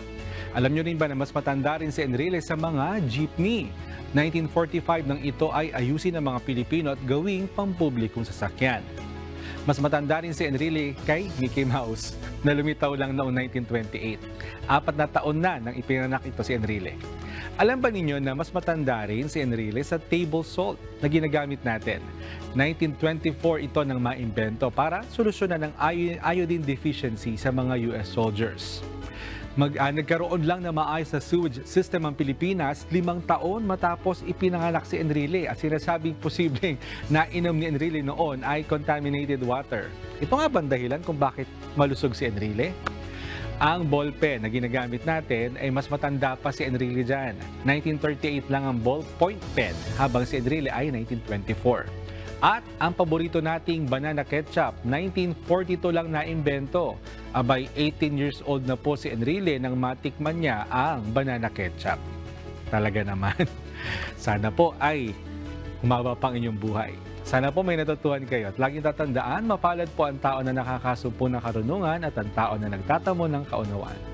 Alam niyo rin ba na mas matanda rin si Enrile sa mga jeepney? 1945 nang ito ay ayusin ng mga Pilipino at gawing pampublikong sasakyan. Mas matanda rin si Enrile kay Mickey Mouse na lumitaw lang noong 1928. 4 na taon na nang ipinanganak ito si Enrile. Alam ba ninyo na mas matanda rin si Enrile sa table salt na ginagamit natin? 1924 ito nang maimbento para solusyonan ng iodine deficiency sa mga US soldiers. Nagkaroon lang na maayos na sewage system ang Pilipinas 5 taon matapos ipinanganak si Enrile at sinasabing posibleng nainom ni Enrile noon ay contaminated water. Ito nga bang dahilan kung bakit malusog si Enrile? Ang ballpen na ginagamit natin ay mas matanda pa si Enrile dyan. 1938 lang ang ballpoint pen habang si Enrile ay 1924. At ang paborito nating banana ketchup, 1942 lang naimbento. Abay, 18 years old na po si Enrile nang matikman niya ang banana ketchup. Talaga naman. Sana po ay humaba pang inyong buhay. Sana po may natutuhan kayo at laging tatandaan, mapalad po ang tao na nakakasumpo ng karunungan at ang tao na nagtatamo ng kaunawaan.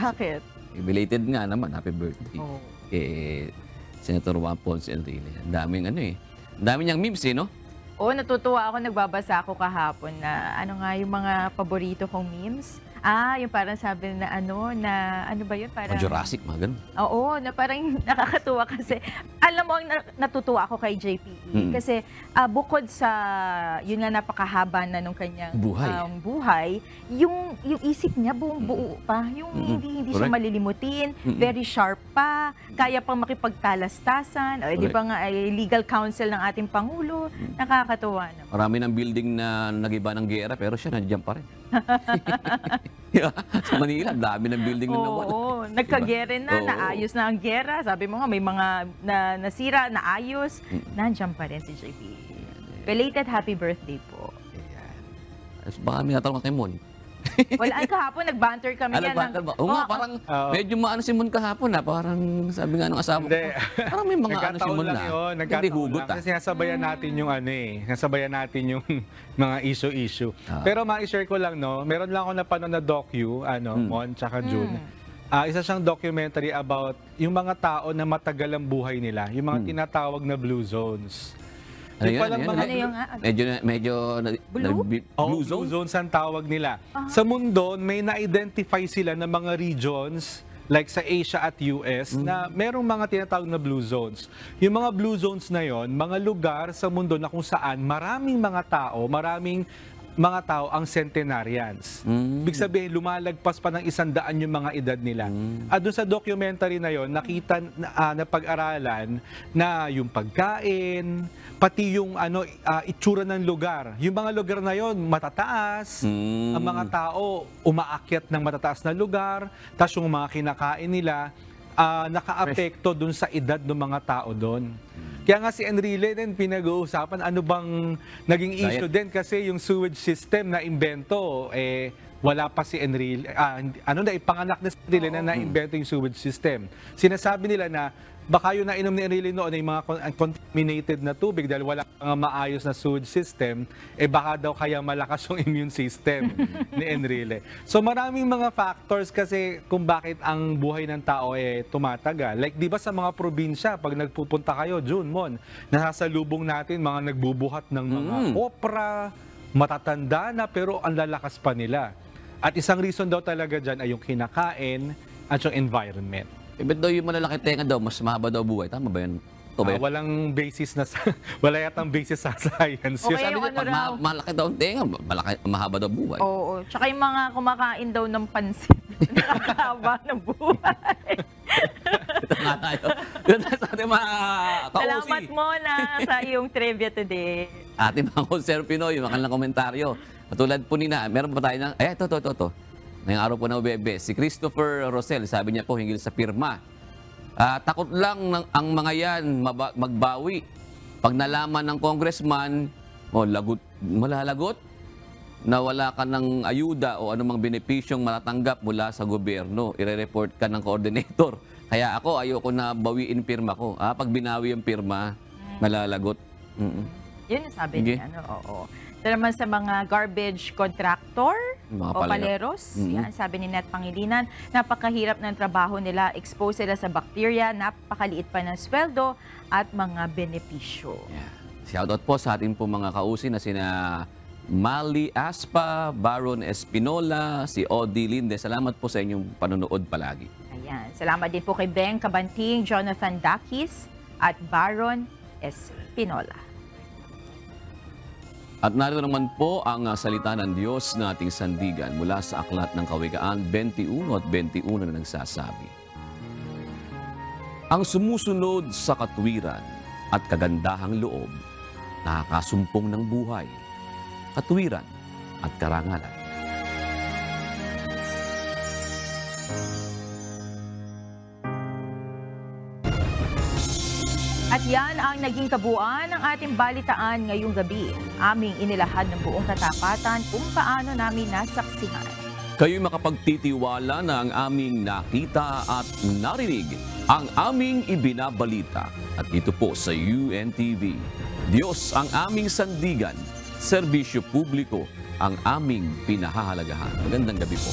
Bakit? Belated nga naman, happy birthday. Oh. Senator Juan Ponce Enrile. Ang daming ang dami niyang memes no? Oo, natutuwa ako, nagbabasa ako kahapon na ano nga yung mga paborito kong memes. Yung parang sabi na ano ba yun? Parang, Jurassic, mga ganun. Oo, na parang nakakatuwa kasi, alam mo, natutuwa ako kay JP. Kasi bukod sa, yun nga napakahaba na nung kanyang buhay, yung isip niya buong buo pa. Yung hindi siya malilimutin, very sharp pa, kaya pang makipagtalastasan, di ba nga ay legal counsel ng ating Pangulo, nakakatuwa naman. Marami ng building na nagiba ng gera pero siya nandiyan pa rin. Sa Manila, dami ng building na nawala. Oo, nagkagere na, naayos na ang gera. Sabi mo nga, may mga nasira, naayos. Nandiyan pa rin si JP. Belated happy birthday po. Baka may natanong kay Mon. Wala, kahapon nag-banter kami yan. Oo nga, parang medyo maano si Mon kahapon parang sabi nga ng asawa ko. Parang may mga ano si Mon na. Hindi hugot Kasi nasabayan natin yung nasabayan natin yung mga issue. Pero ma-share ko lang meron lang ako napanood na docu, Mon tsaka June. Isa siyang documentary about yung mga tao na matagal ang buhay nila, yung mga tinatawag na blue zones. Medyo blue zones ang tawag nila. Sa mundo, may na-identify sila ng mga regions like sa Asia at US na merong mga tinatawag na blue zones. Yung mga blue zones na yon, mga lugar sa mundo na kung saan maraming mga tao ang centenarians. Ibig sabihin, lumalagpas pa ng 100 yung mga edad nila. At doon sa documentary na yon, nakita na pag-aralan na yung pagkain, pati yung itsura ng lugar. Yung mga lugar na yon, matataas. Ang mga tao umaakyat ng matataas na lugar. Tapos yung mga kinakain nila, naka-apekto dun sa edad ng mga tao doon. Kaya nga si Enrile din pinag-uusapan ano bang naging issue din kasi yung sewage system na imbento wala pa si Enrile ipanganak na si Enrile na na-imbento yung sewage system. Sinasabi nila na baka yung nainom ni Enrile noon ay mga contaminated na tubig dahil wala pang maayos na sewage system, baka daw kaya malakas yung immune system ni Enrile. So maraming mga factors kasi kung bakit ang buhay ng tao tumatagal. Like di ba sa mga probinsya, pag nagpupunta kayo, June, Mon, nasasalubong natin mga nagbubuhat ng mga opera, matatanda na pero ang lalakas pa nila. At isang reason daw talaga dyan ay yung kinakain at yung environment. Ba't daw yung malalaki tenga daw, mas mahaba daw buhay? Tama ba yan? Walang basis wala yatang basis sa science. Okay, yung malaki daw ang tenga, mahaba daw buhay. Oo, tsaka yung mga kumakain daw ng pansit, nakakahaba ng buhay. Ito nga tayo. Ito sa ating mga kausi. Salamat mo na sa iyong trivia today. Ating mga Conser Pinoy, yung kanilang komentaryo. Patulad po nina, meron pa tayo ng, ito. Ngayong araw po na Ubebe, si Christopher Rosel, sabi niya po hinggil sa pirma. Takot lang ang mga yan magbawi. Pag nalaman ng congressman, malalagot na wala ka ng ayuda o anumang benepisyong matatanggap mula sa gobyerno. Ire-report ka ng coordinator. Kaya ako, ayoko na bawiin pirma ko. Pag binawi yung pirma, malalagot. Yun yung sabi niya. Oo. Ito naman sa mga garbage contractor o paleros. Yan, sabi ni Net Pangilinan, napakahirap ng trabaho nila, expose sila sa bacteria, napakaliit pa ng sweldo at mga benepisyo. Shoutout po sa ating po mga kausi na sina Mali Aspa, Baron Espinola, si Odi Linde. Salamat po sa inyong panonood palagi. Ayan. Salamat din po kay Beng Cabanting, Jonathan Dakis at Baron Espinola. At narito naman po ang salita ng Diyos na ating sandigan mula sa Aklat ng Kawikaan 21 at 21 na nagsasabi. Ang sumusunod sa katwiran at kagandahang loob, nakakasumpong ng buhay, katwiran at karangalan. At yan ang naging kabuuan ng ating balitaan ngayong gabi. Aming inilahad ng buong katapatan kung paano namin nasaksihan. Kayo'y makapagtitiwala na ang aming nakita at narinig, ang aming ibinabalita. At dito po sa UNTV, Diyos ang aming sandigan, serbisyo publiko ang aming pinahahalagahan. Magandang gabi po.